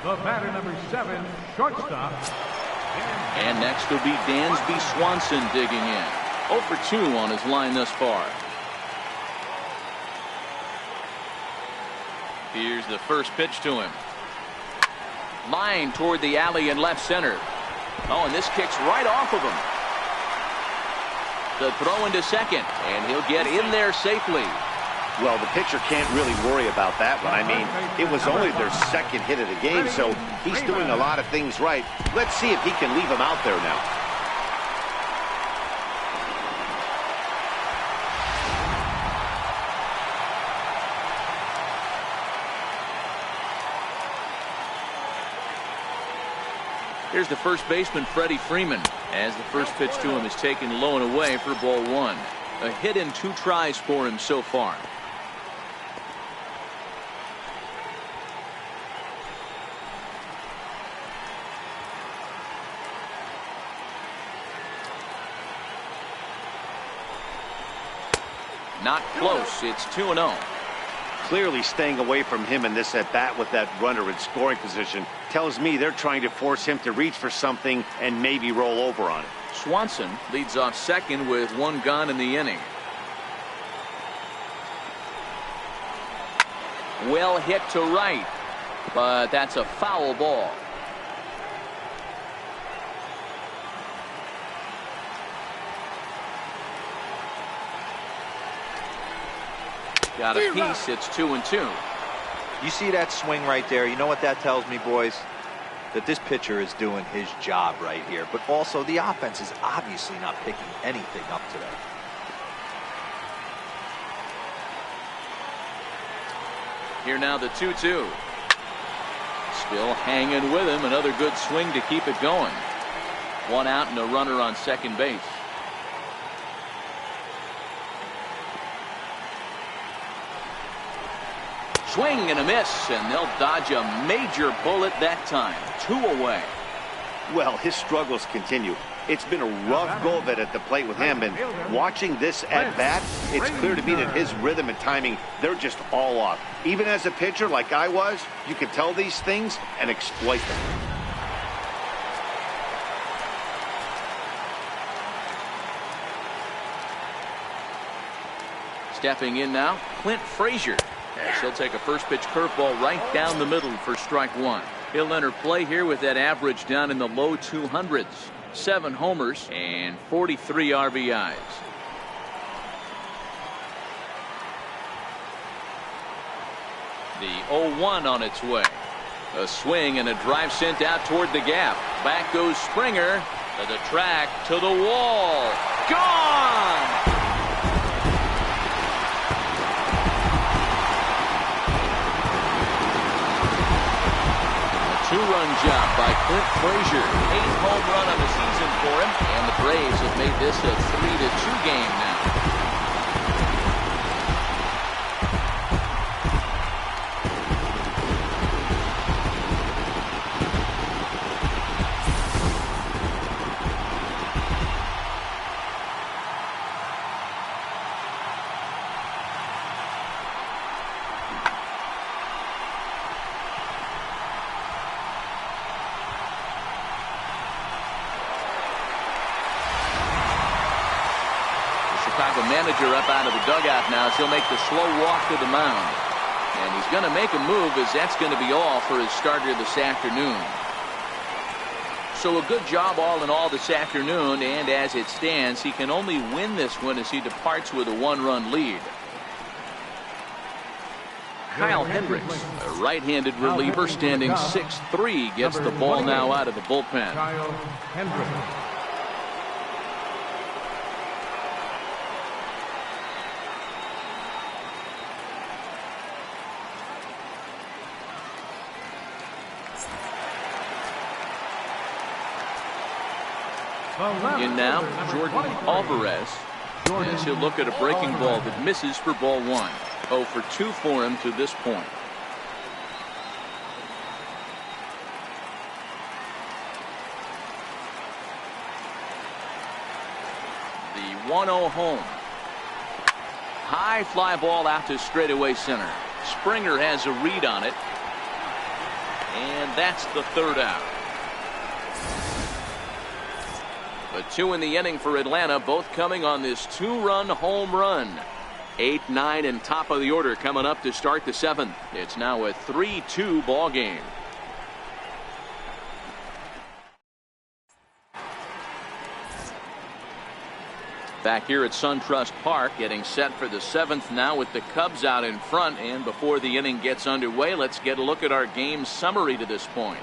The batter, number 7, shortstop. And next will be Dansby Swanson digging in. 0 for 2 on his line thus far. Here's the first pitch to him. Line toward the alley in left center. Oh, and this kicks right off of him. The throw into second, and he'll get in there safely. Well, the pitcher can't really worry about that one. I mean, it was only their 2nd hit of the game, so he's doing a lot of things right. Let's see if he can leave him out there now. Here's the first baseman, Freddie Freeman, as the first pitch to him is taken low and away for ball 1. A hit in 2 tries for him so far. Not close. It's 2-0. clearly staying away from him in this at-bat with that runner in scoring position. Tells me they're trying to force him to reach for something and maybe roll over on it. Swanson leads off second with one gone in the inning. Well hit to right, but that's a foul ball. Got a piece. It's 2-2. You see that swing right there? You know what that tells me, boys? That this pitcher is doing his job right here. But also the offense is obviously not picking anything up today. Here now the 2-2. Still hanging with him. Another good swing to keep it going. One out and a runner on second base. Swing and a miss, and they'll dodge a major bullet that time. 2 away. Well, his struggles continue. It's been a rough go of it at the plate with him, and watching this at bat, it's clear to me that his rhythm and timing, they're just all off. Even as a pitcher like I was, you can tell these things and exploit them. Stepping in now, Clint Frazier. As he'll take a first pitch curveball right down the middle for strike one. He'll enter play here with that average down in the low 200s. 7 homers and 43 RBIs. The 0-1 on its way. A swing and a drive sent out toward the gap. Back goes Springer to the track, to the wall. Gone! Two-run job by Clint Frazier. 8th home run on the season for him. And the Braves have made this a 3-2 game now. Chicago manager up out of the dugout now as he'll make the slow walk to the mound. And he's going to make a move, as that's going to be all for his starter this afternoon. So a good job all in all this afternoon, and as it stands, he can only win this one as he departs with a 1-run lead. Kyle Hendricks, a right-handed reliever standing 6'3", gets the ball now out of the bullpen. Kyle Hendricks. In now, Jordan Alvarez. As he'll look at a breaking ball that misses for ball 1. 0 for 2 for him to this point. The 1-0 home. High fly ball out to straightaway center. Springer has a read on it. And that's the 3rd out. But 2 in the inning for Atlanta, both coming on this 2-run home run. 8, 9, and top of the order coming up to start the 7th. It's now a 3-2 ball game. Back here at SunTrust Park, getting set for the 7th now with the Cubs out in front. And before the inning gets underway, let's get a look at our game summary to this point.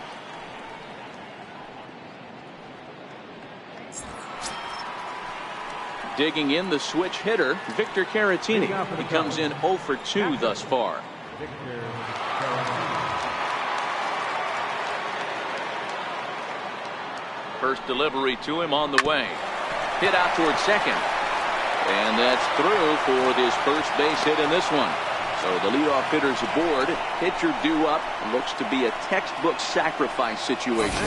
Digging in, the switch hitter, Victor Caratini. He comes in 0 for 2 thus far. First delivery to him on the way. Hit out towards second. And that's through for this first base hit in this one. So the leadoff hitter's aboard. Pitcher due up. Looks to be a textbook sacrifice situation.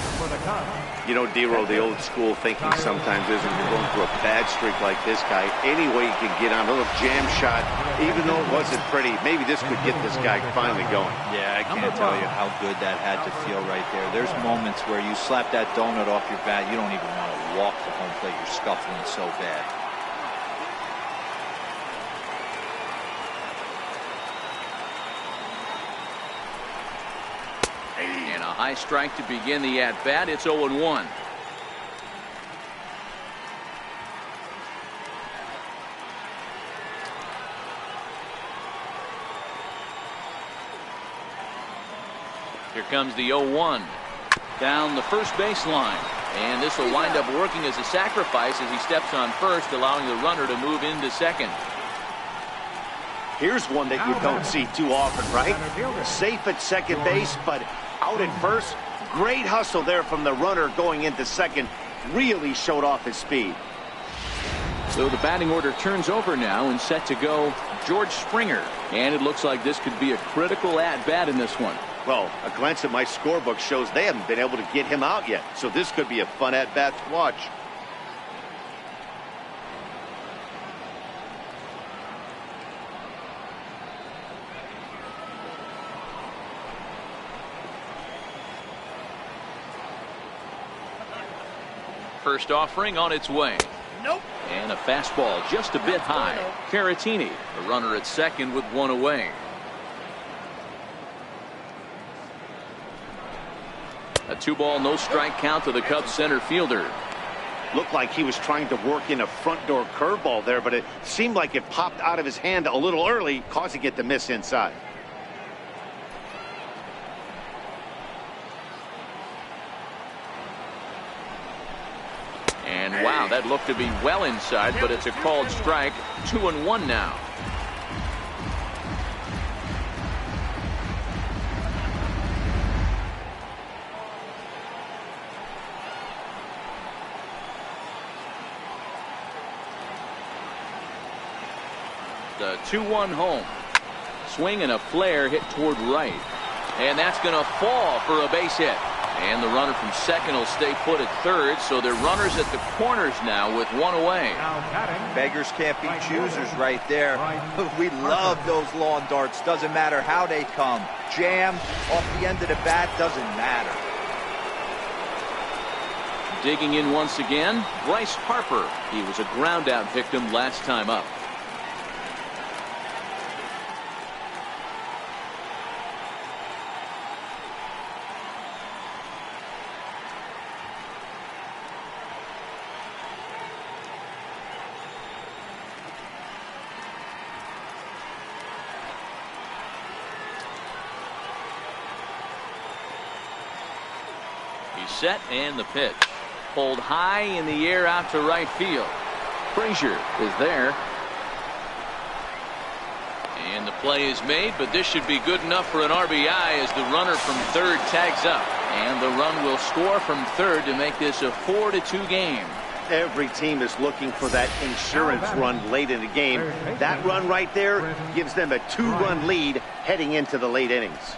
You know, Dero, the old school thinking sometimes is when you're going through a bad streak like this guy, any way you can get on a little jam shot, even though it wasn't pretty, maybe this could get this guy finally going. Yeah, I can't tell you how good that had to feel right there. There's moments where you slap that donut off your bat, you don't even want to walk to home plate. You're scuffling so bad. And a high strike to begin the at-bat. It's 0-1. Here comes the 0-1. Down the first baseline. And this will wind up working as a sacrifice as he steps on first, allowing the runner to move into second. Here's one that you don't see too often, right? Safe at second base, but out at first. Great hustle there from the runner going into second. Really showed off his speed. So the batting order turns over now and set to go George Springer. And it looks like this could be a critical at-bat in this one. Well, a glance at my scorebook shows they haven't been able to get him out yet. So this could be a fun at-bat to watch. First offering on its way. Nope. And a fastball just a bit high. Caratini, the runner at second with one away. A 2-ball, no-strike count to the Cubs center fielder. Looked like he was trying to work in a front door curveball there, but it seemed like it popped out of his hand a little early, causing it to miss inside. And wow, that looked to be well inside, but it's a called strike. 2-1 now. The 2-1 home. Swing and a flare hit toward right. And that's going to fall for a base hit. And the runner from second will stay put at third, so they're runners at the corners now with one away. Beggars can't be choosers right there. We love those lawn darts. Doesn't matter how they come. Jam, off the end of the bat, doesn't matter. Digging in once again, Bryce Harper. He was a ground-out victim last time up. Set and the pitch. Pulled high in the air out to right field. Frazier is there. And the play is made, but this should be good enough for an RBI as the runner from third tags up. And the run will score from third to make this a 4-2 game. Every team is looking for that insurance run late in the game. That run right there gives them a 2-run lead heading into the late innings.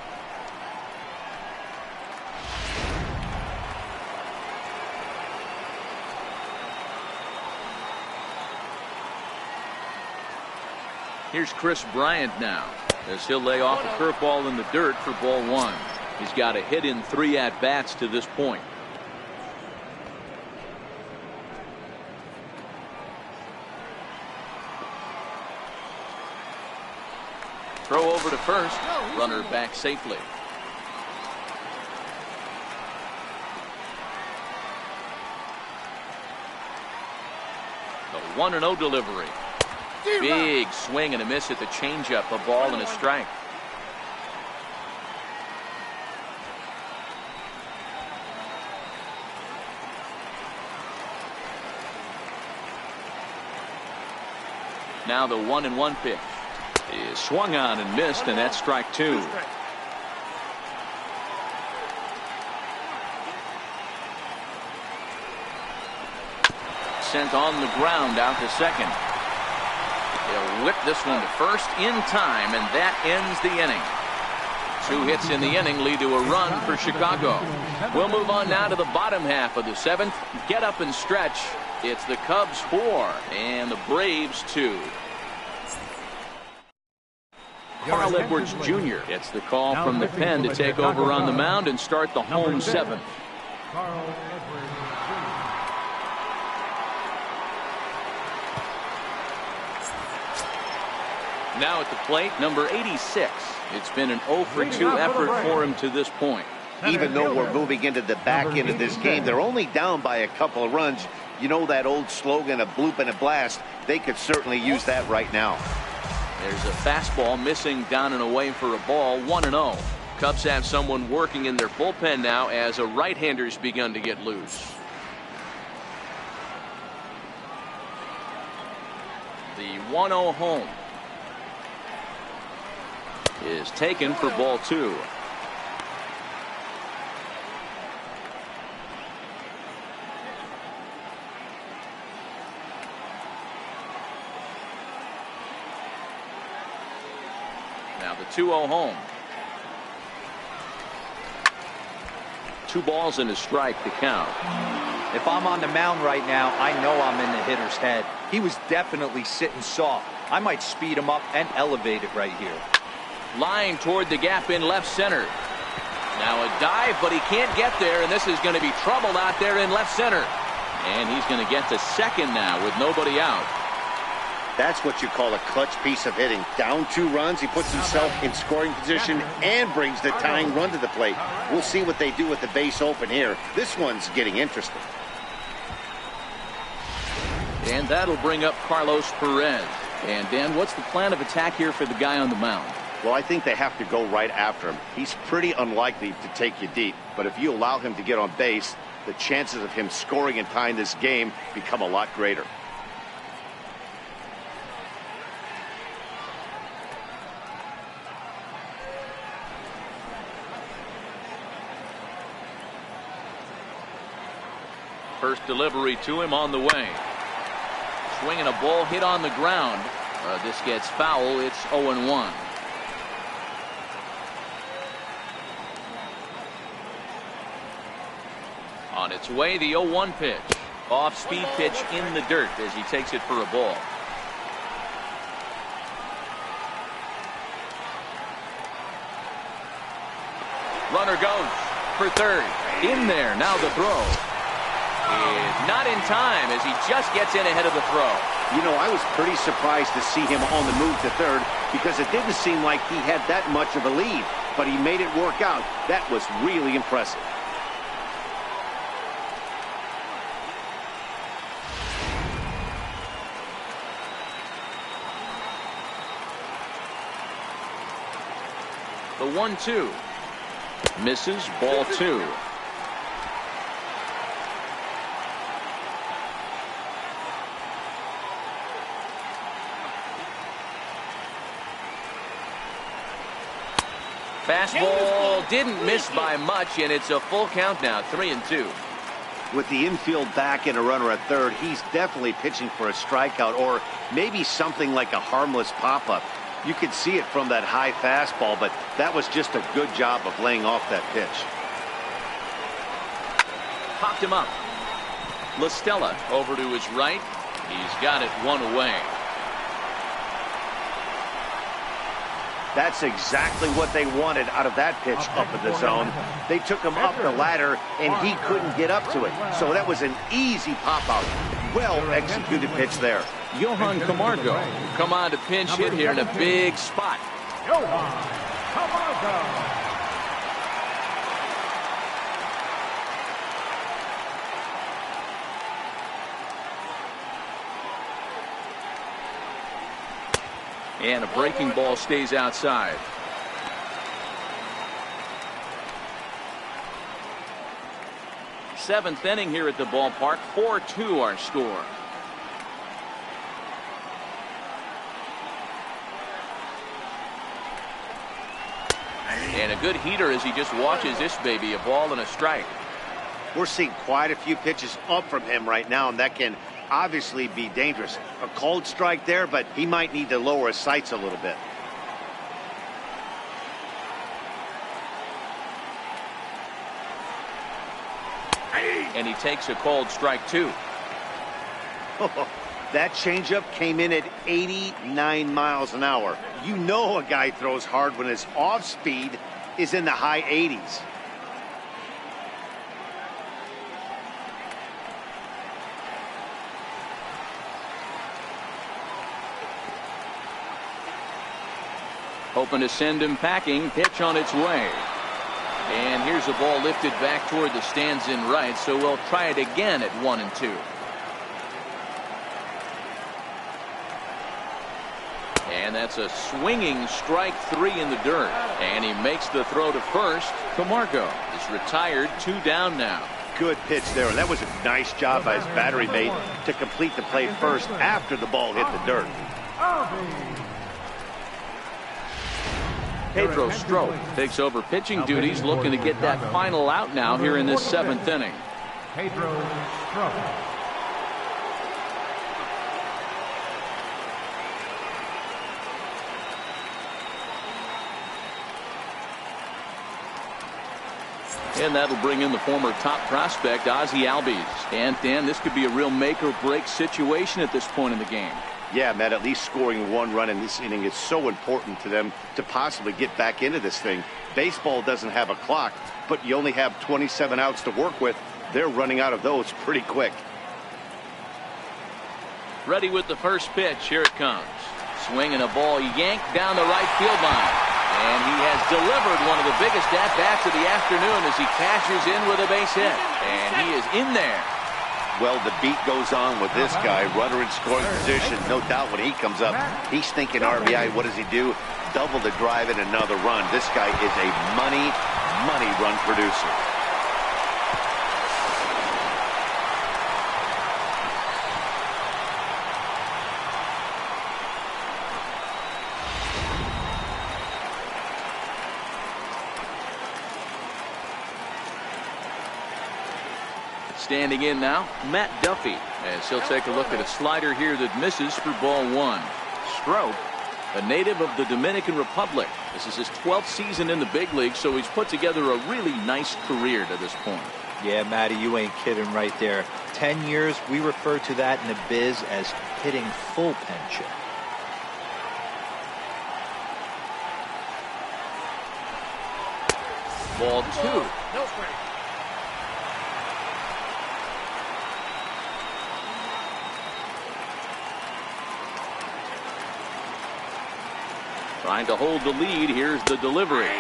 Here's Chris Bryant now as he'll lay off a curveball in the dirt for ball one. He's got a hit in 3 at-bats to this point. Throw over to first. Runner back safely. The 1-0 delivery. Big swing and a miss at the changeup. A ball and a strike. Now the 1-1 pitch is swung on and missed, and that's strike 2. Sent on the ground out to second. They'll whip this one to first in time, and that ends the inning. 2 hits in the inning lead to a run for Chicago. We'll move on now to the bottom half of the 7th. Get up and stretch. It's the Cubs 4 and the Braves 2. Carl Edwards Jr. gets the call from the pen to take over on the mound and start the home 7th. Carl Edwards Now at the plate, number 86. It's been an 0 for 2 effort for him to this point. Even though we're moving into the back end of this game, they're only down by a couple of runs. You know that old slogan, a bloop and a blast? They could certainly use that right now. There's a fastball missing down and away for a ball, 1-0. Cubs have someone working in their bullpen now as a right-hander's begun to get loose. The 1-0 home is taken for ball 2. Now the 2-0 home. 2 balls and a strike to count. If I'm on the mound right now, I know I'm in the hitter's head. He was definitely sitting soft. I might speed him up and elevate it right here. Line toward the gap in left center. Now a dive, but he can't get there, and this is going to be trouble out there in left center. And he's going to get to second now with nobody out. That's what you call a clutch piece of hitting. Down 2 runs, he puts himself in scoring position and brings the tying run to the plate. We'll see what they do with the base open here. This one's getting interesting. And that'll bring up Carlos Perez. And Dan, what's the plan of attack here for the guy on the mound? Well, I think they have to go right after him. He's pretty unlikely to take you deep, but if you allow him to get on base, the chances of him scoring and tying this game become a lot greater. First delivery to him on the way. Swinging a ball hit on the ground. This gets foul. It's 0-1. On its way, the 0-1 pitch. Off-speed pitch in the dirt as he takes it for a ball. Runner goes for third. In there. Now the throw. Is not in time as he just gets in ahead of the throw. You know, I was pretty surprised to see him on the move to third because it didn't seem like he had that much of a lead, but he made it work out. That was really impressive. The 1-2 misses, ball 2. Fastball didn't miss by much, and it's a full count now, 3-2. With the infield back and a runner at third, he's definitely pitching for a strikeout or maybe something like a harmless pop-up. You could see it from that high fastball, but that was just a good job of laying off that pitch. Popped him up. La Stella over to his right. He's got it 1 away. That's exactly what they wanted out of that pitch up in the zone. They took him up the ladder, and he couldn't get up to it. So that was an easy pop-out. Well-executed pitch there. Johan Camargo come on to pinch hit here in a big spot. Johan Camargo. And a breaking ball stays outside. Seventh inning here at the ballpark. 4-2 our score. And a good heater as he just watches this baby, a ball and a strike. We're seeing quite a few pitches up from him right now, and that can obviously be dangerous. A cold strike there, but he might need to lower his sights a little bit. And he takes a called strike, too. That changeup came in at 89 miles an hour. You know a guy throws hard when his off speed is in the high 80s. Hoping to send him packing. Pitch on its way. And here's a ball lifted back toward the stands in right, so we'll try it again at 1-2. And that's a swinging strike 3 in the dirt. And he makes the throw to first. Camargo is retired, 2 down now. Good pitch there, and that was a nice job by his battery mate to complete the play first after the ball hit the dirt. Pedro Strop takes over pitching duties, looking to get that final out now here in this 7th inning. Pedro Strop. And that'll bring in the former top prospect, Ozzie Albies. And Dan, this could be a real make or break situation at this point in the game. Yeah, Matt, at least scoring 1 run in this inning is so important to them to possibly get back into this thing. Baseball doesn't have a clock, but you only have 27 outs to work with. They're running out of those pretty quick. Ready with the first pitch. Here it comes. Swinging a ball yanked down the right field line. And he has delivered one of the biggest at-bats of the afternoon as he cashes in with a base hit. And he is in there. Well, the beat goes on with this guy. Runner in scoring position. No doubt when he comes up, he's thinking RBI. What does he do? Double the drive and another run. This guy is a money run producer. Standing in now, Matt Duffy, as he'll take a look at a slider here that misses for ball 1. Strop, a native of the Dominican Republic. This is his 12th season in the big league, so he's put together a really nice career to this point. Yeah, Matty, you ain't kidding right there. 10 years, we refer to that in the biz as hitting full pension. Ball 2. No strike. Trying to hold the lead. Here's the delivery.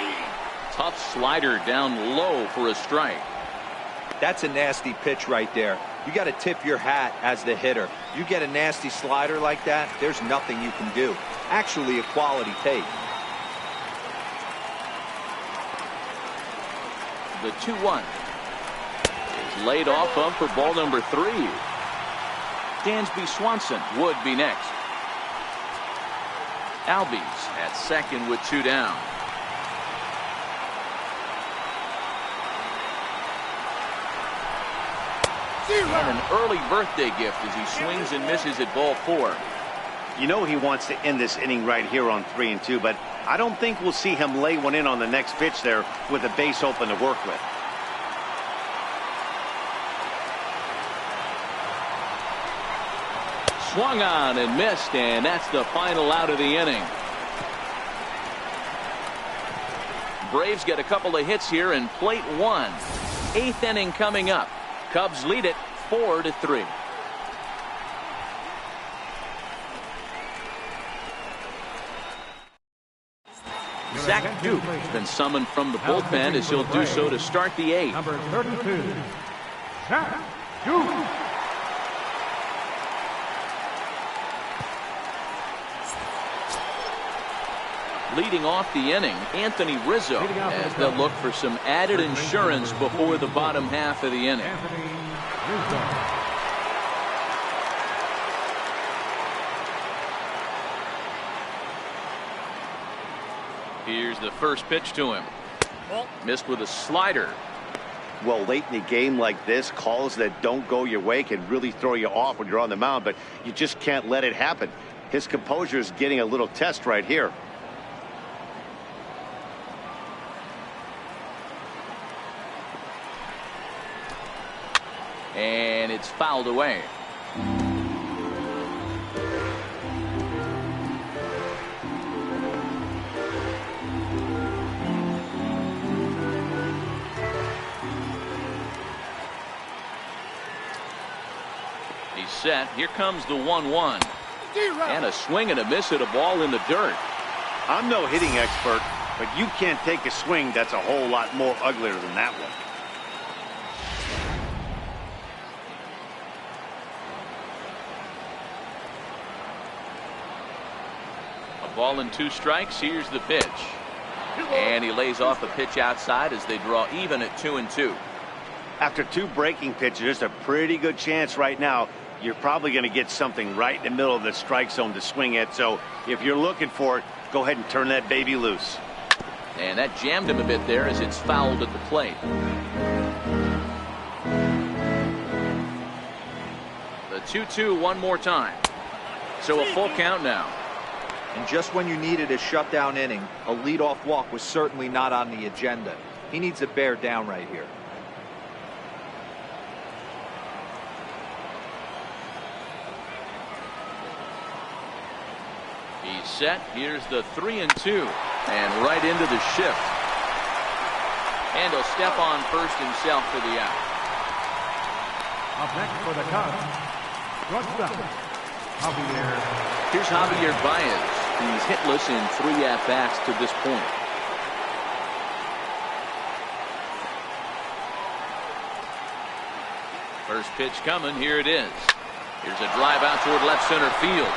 Tough slider down low for a strike. That's a nasty pitch right there. You got to tip your hat as the hitter. You get a nasty slider like that, there's nothing you can do. Actually a quality take. The 2-1 is laid off of for ball number 3. Dansby Swanson would be next. Albies at second with 2 down. And an early birthday gift as he swings and misses at ball 4. You know he wants to end this inning right here on 3-2, but I don't think we'll see him lay one in on the next pitch there with a base open to work with. Swung on and missed, and that's the final out of the inning. Braves get a couple of hits here in plate 1. 8th inning coming up. Cubs lead it 4-3. Zach Duke has been summoned from the bullpen as he'll do so to start the 8th. Number 32, Zach Duke. Leading off the inning, Anthony Rizzo, as they'll look for some added insurance before the bottom half of the inning. Anthony Rizzo. Here's the first pitch to him. Missed with a slider. Well, late in the game like this, calls that don't go your way can really throw you off when you're on the mound, but you just can't let it happen. His composure is getting a little test right here. And it's fouled away. He's set. Here comes the 1-1. And a swing and a miss at a ball in the dirt. I'm no hitting expert, but you can't take a swing that's a whole lot more uglier than that one. A ball and 2 strikes. Here's the pitch. And he lays off a pitch outside as they draw even at 2-2. After 2 breaking pitches, there's a pretty good chance right now you're probably going to get something right in the middle of the strike zone to swing at. So if you're looking for it, go ahead and turn that baby loose. And that jammed him a bit there as it's fouled at the plate. The 2-2 one more time. So a full count now. And just when you needed a shutdown inning, a leadoff walk was certainly not on the agenda. He needs to bear down right here. He's set. Here's the 3-2. And right into the shift. And he'll step on first himself for the out. Up next for the Cubs, shortstop, Javier. Here's Javier Baez. He's hitless in 3 at-bats to this point. First pitch coming. Here it is. Here's a drive out toward left center field.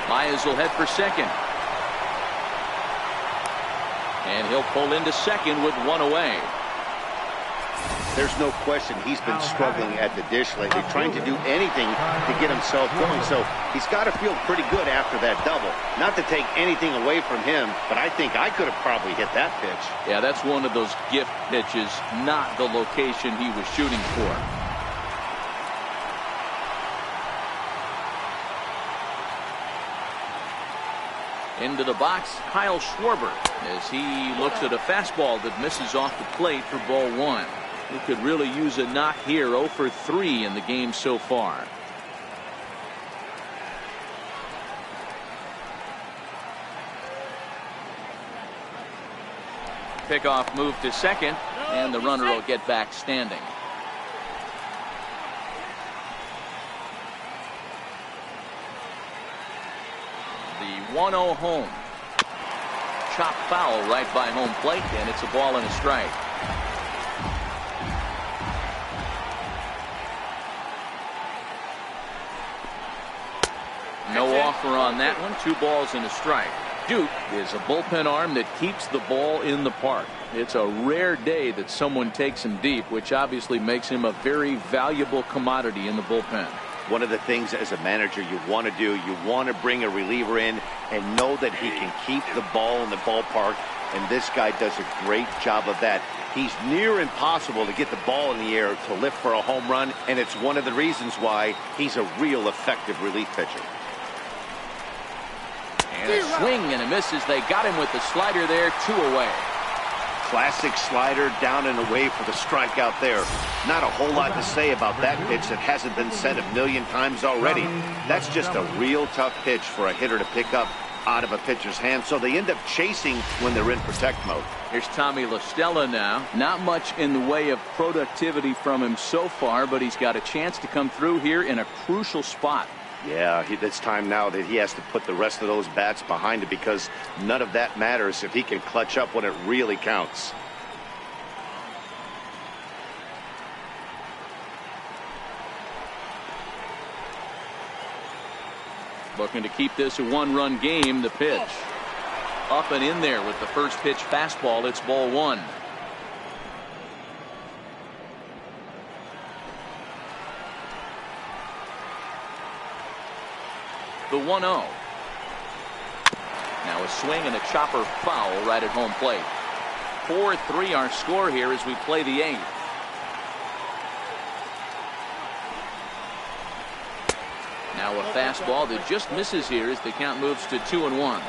Baez will head for second. And he'll pull into second with 1 away. There's no question he's been struggling at the dish lately, trying to do anything to get himself going. So he's got to feel pretty good after that double. Not to take anything away from him, but I think I could have probably hit that pitch. Yeah, that's one of those gift pitches, not the location he was shooting for. Into the box, Kyle Schwarber, as he looks at a fastball that misses off the plate for ball 1. He could really use a knock here. 0 for 3 in the game so far. Pickoff move to second, and the runner will get back standing. The 1-0 home. Chop foul right by home plate, and it's a ball and a strike. No offer on that one. 2 balls and a strike. Duke is a bullpen arm that keeps the ball in the park. It's a rare day that someone takes him deep, which obviously makes him a very valuable commodity in the bullpen. One of the things as a manager you want to do, you want to bring a reliever in and know that he can keep the ball in the ballpark, and this guy does a great job of that. He's near impossible to get the ball in the air to lift for a home run, and it's one of the reasons why he's a real effective relief pitcher. And a swing and a miss as they got him with the slider there. 2 away. Classic slider down and away for the strikeout there. Not a whole lot to say about that pitch that hasn't been said a million times already. That's just a real tough pitch for a hitter to pick up out of a pitcher's hand, so they end up chasing when they're in protect mode. Here's Tommy La Stella now. Not much in the way of productivity from him so far, but he's got a chance to come through here in a crucial spot. Yeah, it's time now that he has to put the rest of those bats behind it, because none of that matters if he can clutch up when it really counts. Looking to keep this a 1-run game. The pitch. Up and in there with the first pitch fastball. It's ball 1. The 1-0. Now a swing and a chopper foul right at home plate. 4-3 our score here as we play the 8th. Now a fastball that just misses here as the count moves to 2-1.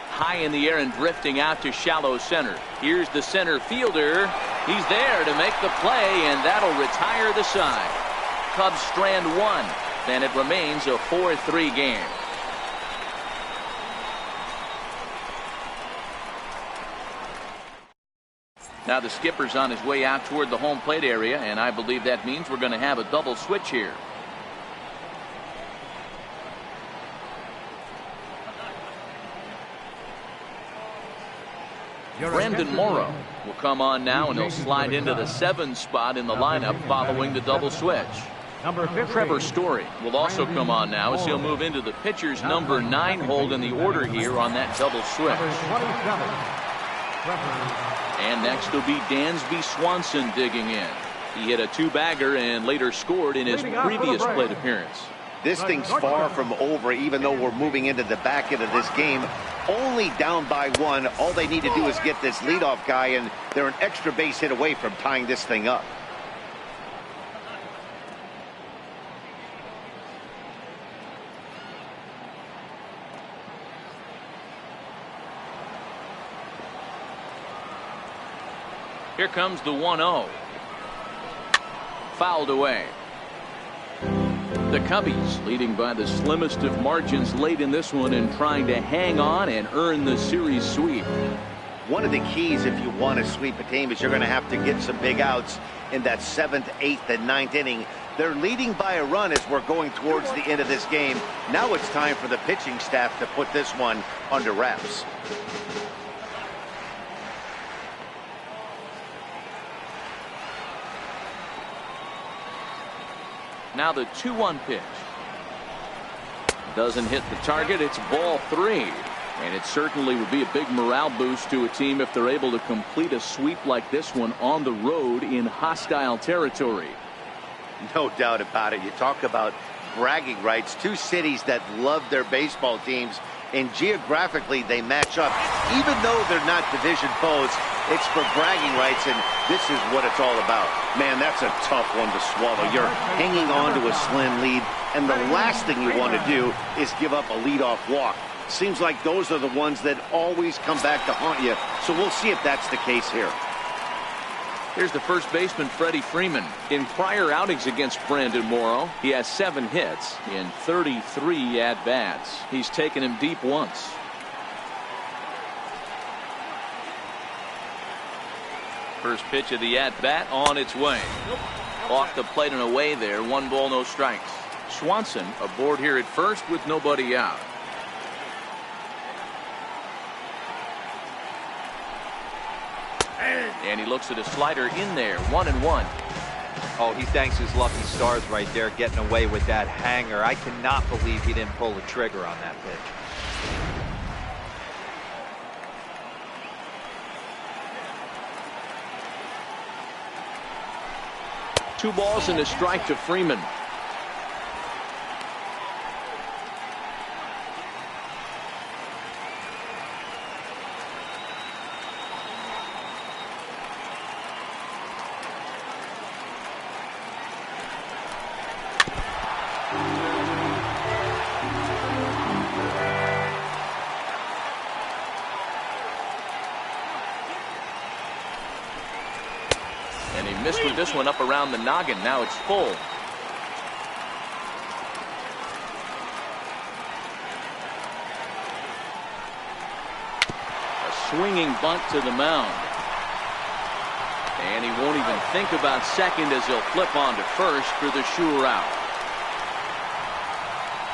High in the air and drifting out to shallow center. Here's the center fielder. He's there to make the play, and that'll retire the side. Cubs strand 1, and it remains a 4-3 game. Now the skipper's on his way out toward the home plate area, and I believe that means we're going to have a double switch here. Brandon Morrow will come on now, and he'll slide into the 7 spot in the lineup following the double switch. Trevor Story will also come on now as he'll move into the pitcher's number 9 hold in the order here on that double switch. And next will be Dansby Swanson digging in. He hit a 2-bagger and later scored in his previous plate appearance. This thing's far from over, even though we're moving into the back end of this game. Only down by 1. All they need to do is get this leadoff guy, and they're an extra base hit away from tying this thing up. Here comes the 1-0. Fouled away. The Cubbies leading by the slimmest of margins late in this one and trying to hang on and earn the series sweep. One of the keys if you want to sweep a team is you're going to have to get some big outs in that 7th, 8th, and 9th inning. They're leading by a run as we're going towards the end of this game. Now it's time for the pitching staff to put this one under wraps. Now the 2-1 pitch. Doesn't hit the target. It's ball 3. And it certainly would be a big morale boost to a team if they're able to complete a sweep like this one on the road in hostile territory. No doubt about it. You talk about bragging rights. 2 cities that love their baseball teams, and geographically they match up. Even though they're not division foes, it's for bragging rights, and this is what it's all about. Man, that's a tough one to swallow. You're hanging on to a slim lead, and the last thing you want to do is give up a leadoff walk. Seems like those are the ones that always come back to haunt you, so we'll see if that's the case here. Here's the first baseman, Freddie Freeman. In prior outings against Brandon Morrow, he has 7 hits in 33 at-bats. He's taken him deep once. First pitch of the at-bat on its way. Off the plate and away there. 1 ball, no strikes. Swanson aboard here at first with nobody out. And he looks at a slider in there. 1-1. Oh, he thanks his lucky stars right there getting away with that hanger. I cannot believe he didn't pull the trigger on that pitch. Two balls and a strike to Freeman. And he missed with this one up around the noggin. Now it's full. A swinging bunt to the mound. And he won't even think about second as he'll flip on to first for the sure out.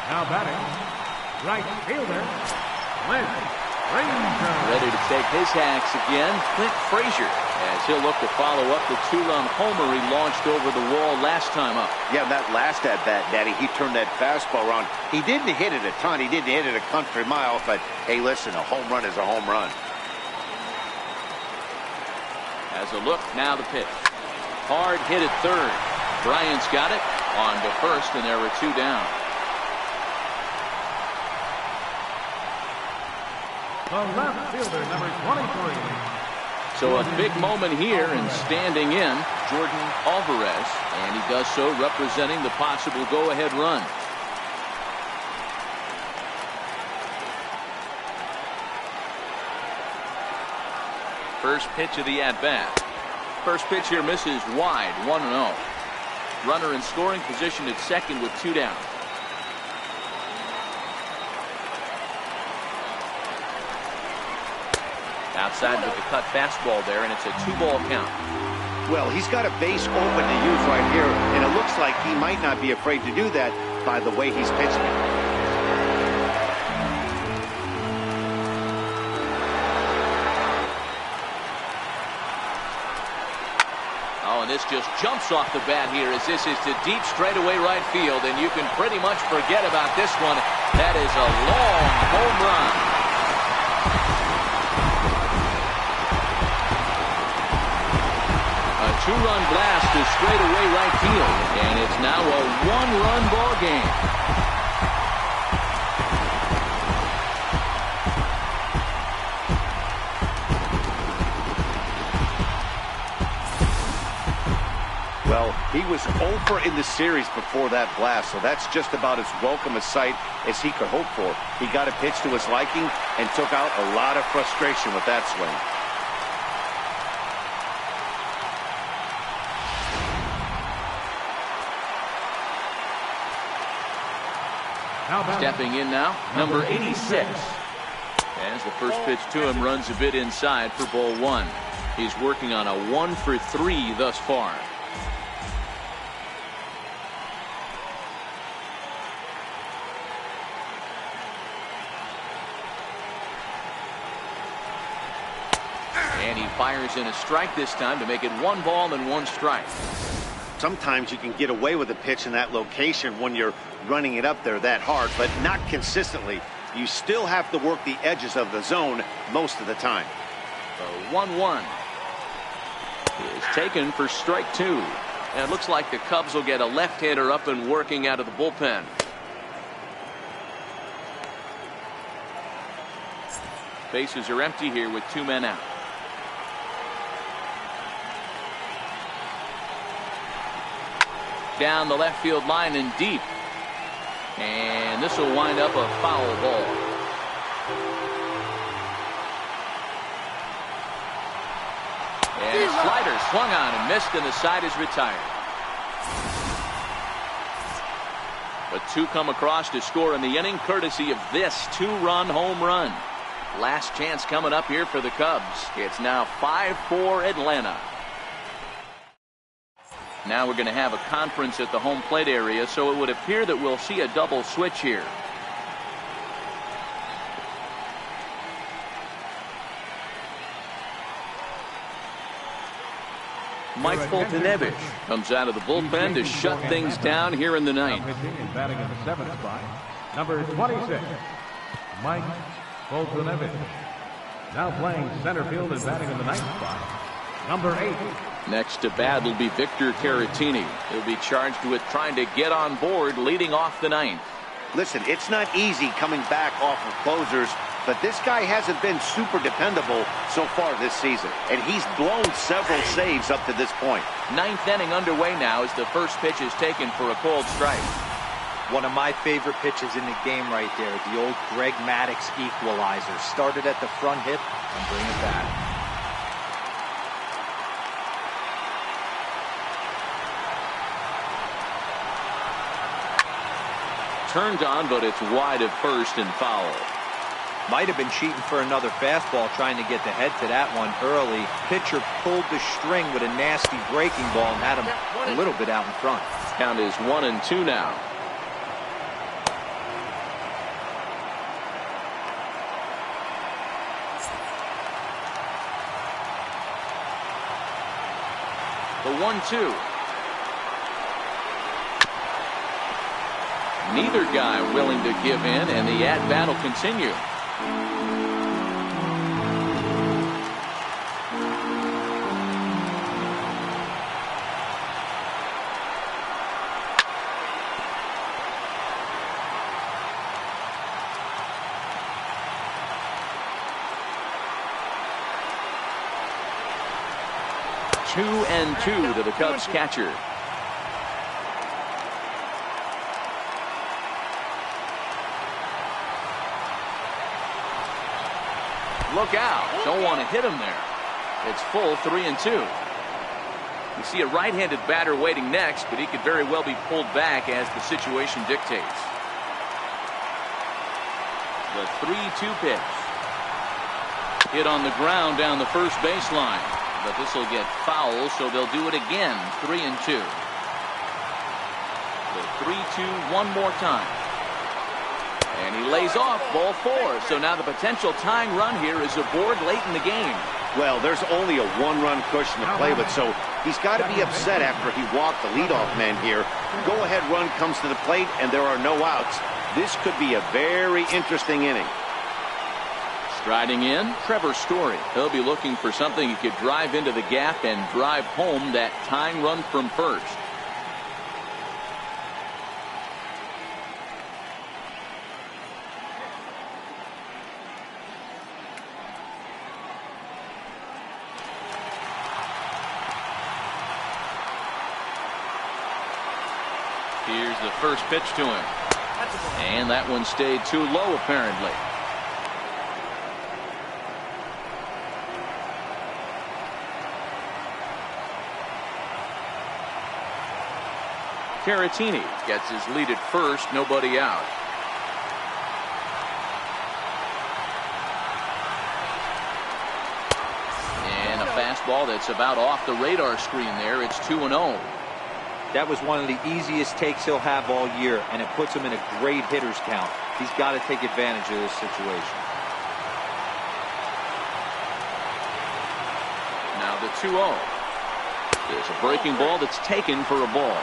Now batting, right fielder, Clint Frazier. Ready to take his hacks again, Clint Frazier, as he'll look to follow up the 2-run homer he launched over the wall last time up. Yeah, that last at-bat, Daddy, he turned that fastball around. He didn't hit it a ton. He didn't hit it a country mile, but hey, listen, a home run is a home run. As a look, now the pitch. Hard hit at third. Bryant's got it on to first, and there were 2 down. The left fielder, number 23. So a big moment here, and standing in, Jordan Alvarez, and he does so representing the possible go-ahead run. First pitch of the at-bat. First pitch here misses wide, 1-0. Runner in scoring position at second with 2 down. Outside with the cut fastball there, and it's a 2-ball count. Well, he's got a base open to use right here, and it looks like he might not be afraid to do that by the way he's pitching it. Oh, and this just jumps off the bat here as this is to deep straightaway right field, and you can pretty much forget about this one. That is a long home run. A 2-run blast to straightaway right field, and it's now a 1-run ball game. Well, he was over in the series before that blast, so that's just about as welcome a sight as he could hope for. He got a pitch to his liking and took out a lot of frustration with that swing. Stepping in now, number 86. As the first pitch to him runs a bit inside for ball 1. He's working on a 1-for-3 thus far. And he fires in a strike this time to make it 1 ball and 1 strike. Sometimes you can get away with a pitch in that location when you're running it up there that hard, but not consistently. You still have to work the edges of the zone most of the time. The 1-1 is taken for strike 2. And it looks like the Cubs will get a left-hander up and working out of the bullpen. Bases are empty here with 2 men out. Down the left field line and deep. And this will wind up a foul ball. And a slider swung on and missed, and the side is retired. But 2 come across to score in the inning, courtesy of this 2-run home run. Last chance coming up here for the Cubs. It's now 5-4 Atlanta. Now we're going to have a conference at the home plate area, so it would appear that we'll see a double switch here. Mike Foltynewicz comes out of the bullpen to shut things down here in the 9th. Batting in the 7th spot, number 26, Mike Foltynewicz. Now playing center field and batting in the 9th spot, number 8. Next to bat will be Victor Caratini. He'll be charged with trying to get on board leading off the 9th. Listen, it's not easy coming back off of closers, but this guy hasn't been super dependable so far this season, and he's blown several saves up to this point. 9th inning underway now as the first pitch is taken for a called strike. One of my favorite pitches in the game right there, the old Greg Maddux equalizer. Started at the front hip and bring it back. Turned on, but it's wide at first and foul. Might have been cheating for another fastball, trying to get the head to that one early. Pitcher pulled the string with a nasty breaking ball and had him a little bit out in front. Count is 1-2 now. The 1-2. Neither guy willing to give in, and the at-bat will continue. 2-2 to the Cubs catcher. Look out. Don't want to hit him there. It's full 3-2. You see a right-handed batter waiting next, but he could very well be pulled back as the situation dictates. The 3-2 pitch. Hit on the ground down the first baseline. But this will get foul, so they'll do it again. 3-2. The 3-2 one more time. And he lays off ball 4. So now the potential tying run here is aboard late in the game. Well, there's only a one-run cushion to play with, so he's got to be upset after he walked the leadoff man here. Go-ahead run comes to the plate, and there are no outs. This could be a very interesting inning. Striding in, Trevor Story. He'll be looking for something he could drive into the gap and drive home that tying run from first. Here's the first pitch to him. And that one stayed too low, apparently. Caratini gets his lead at first, nobody out. And a fastball that's about off the radar screen there. It's 2-0. That was one of the easiest takes he'll have all year, and it puts him in a great hitter's count. He's got to take advantage of this situation. Now the 2-0. There's a breaking ball that's taken for a ball.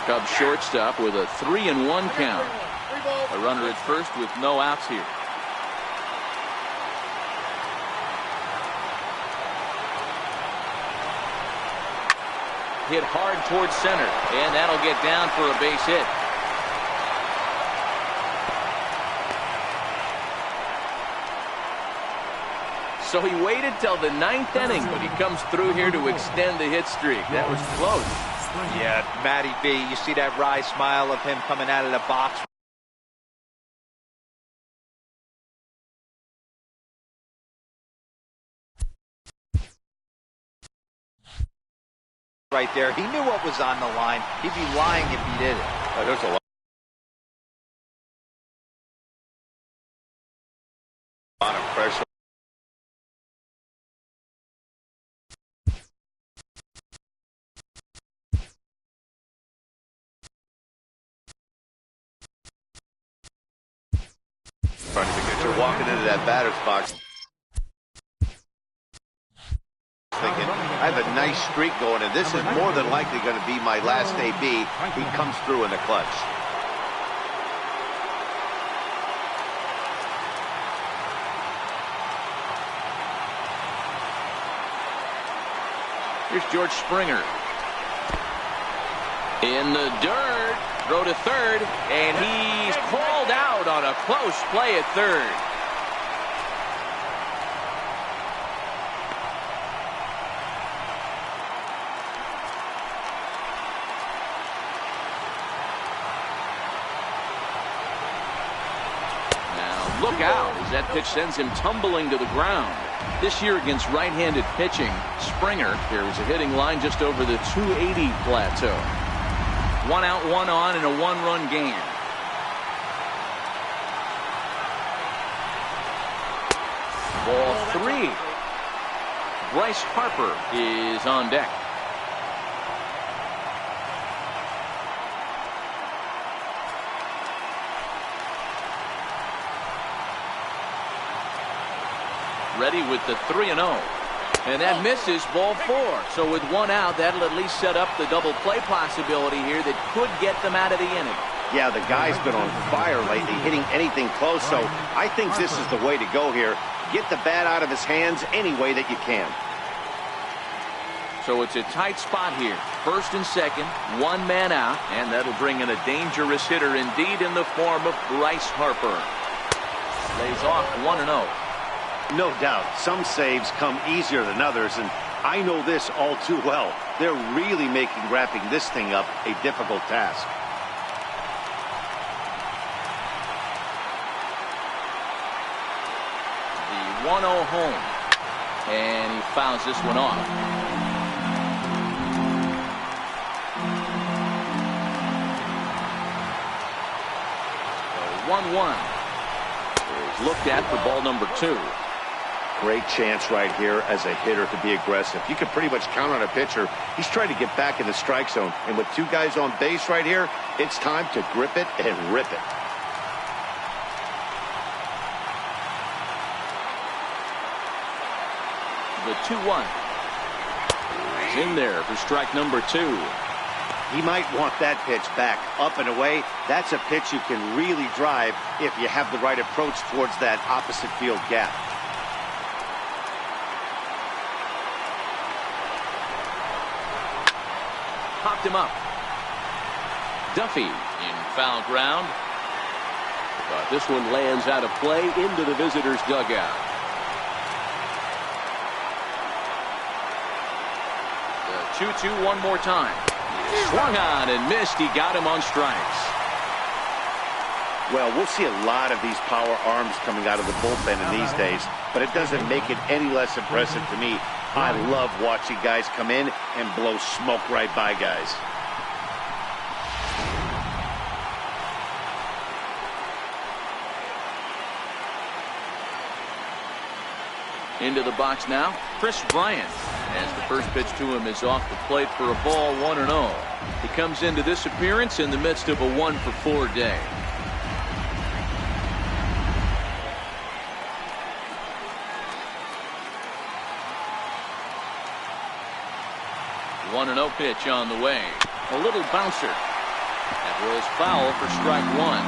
Cubs shortstop with a 3-1 count. A runner at first with no outs here. Hit hard towards center, and that'll get down for a base hit. So he waited till the 9th inning, but he comes through here to extend the hit streak. That was close. Yeah, Matty B, you see that wry smile of him coming out of the box right there. He knew what was on the line. He'd be lying if he did it. There's a lot of pressure. You're walking into that batter's box thinking, I have a nice streak going, and this is more than likely going to be my last AB. He comes through in the clutch. Here's George Springer. In the dirt. Throw to third, and he's called out on a close play at third. Now look out as that pitch sends him tumbling to the ground. This year against right-handed pitching, Springer carries a hitting line just over the 280 plateau. 1 out, 1 on in a 1-run game. Ball 3. Bryce Harper is on deck. Ready with the 3-0. And that misses, ball 4. So with 1 out, that'll at least set up the double play possibility here that could get them out of the inning. Yeah, the guy's been on fire lately, hitting anything close, so I think this is the way to go here. Get the bat out of his hands any way that you can. So it's a tight spot here. First and second, one man out, and that'll bring in a dangerous hitter indeed in the form of Bryce Harper. Lays off 1-0. No doubt, some saves come easier than others, and I know this all too well. They're really making wrapping this thing up a difficult task. The 1-0 home, and he fouls this one off. 1-1. Looked at for ball number 2. Great chance right here as a hitter to be aggressive. You can pretty much count on a pitcher. He's trying to get back in the strike zone. And with 2 guys on base right here, it's time to grip it and rip it. The 2-1. He's in there for strike number 2. He might want that pitch back, up and away. That's a pitch you can really drive if you have the right approach towards that opposite field gap. Popped him up. Duffy in foul ground. But this one lands out of play into the visitors' dugout. The 2-2 one more time. Swung on and missed. He got him on strikes. Well, we'll see a lot of these power arms coming out of the bullpen in these days, but it doesn't make it any less impressive to me. I love watching guys come in and blow smoke right by guys. Into the box now, Chris Bryant. As the first pitch to him is off the plate for a ball, 1-0. He comes into this appearance in the midst of a 1-for-4 day. One 1-0 pitch on the way. A little bouncer. That rolls foul for strike 1.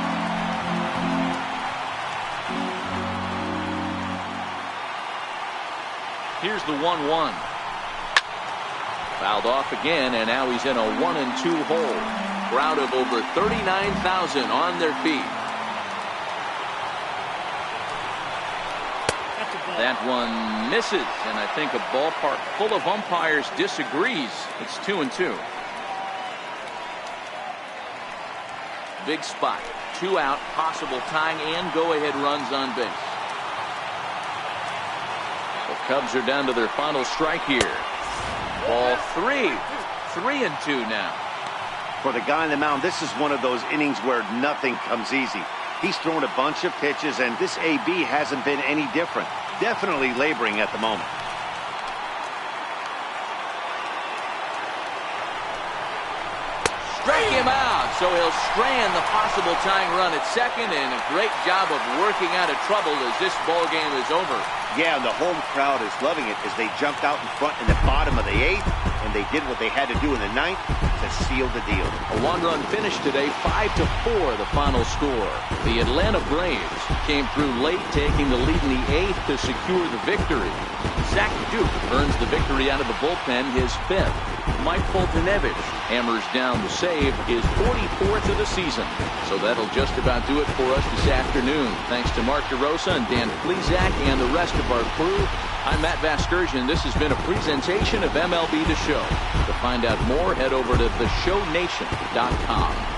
Here's the 1-1. Fouled off again, and now he's in a 1-2 hole. Crowd of over 39,000 on their feet. That one misses, and I think a ballpark full of umpires disagrees. It's 2-2. Big spot. 2 out, possible tying and go-ahead runs on base. The Cubs are down to their final strike here. Ball 3. 3-2 now. For the guy on the mound, this is one of those innings where nothing comes easy. He's thrown a bunch of pitches, and this AB hasn't been any different. Definitely laboring at the moment. Strike him out, so he'll strand the possible tying run at second, and a great job of working out of trouble as this ball game is over. Yeah, and the home crowd is loving it as they jumped out in front in the bottom of the 8th, and they did what they had to do in the 9th to seal the deal. A one-run finish today, 5-4 the final score. The Atlanta Braves came through late, taking the lead in the 8th to secure the victory. Zach Duke earns the victory out of the bullpen, his 5th. Mike Foltynewicz hammers down the save, his 44th of the season. So that'll just about do it for us this afternoon. Thanks to Mark DeRosa and Dan Plesac and the rest of our crew. I'm Matt Vasgersian. This has been a presentation of MLB The Show. To find out more, head over to theshownation.com.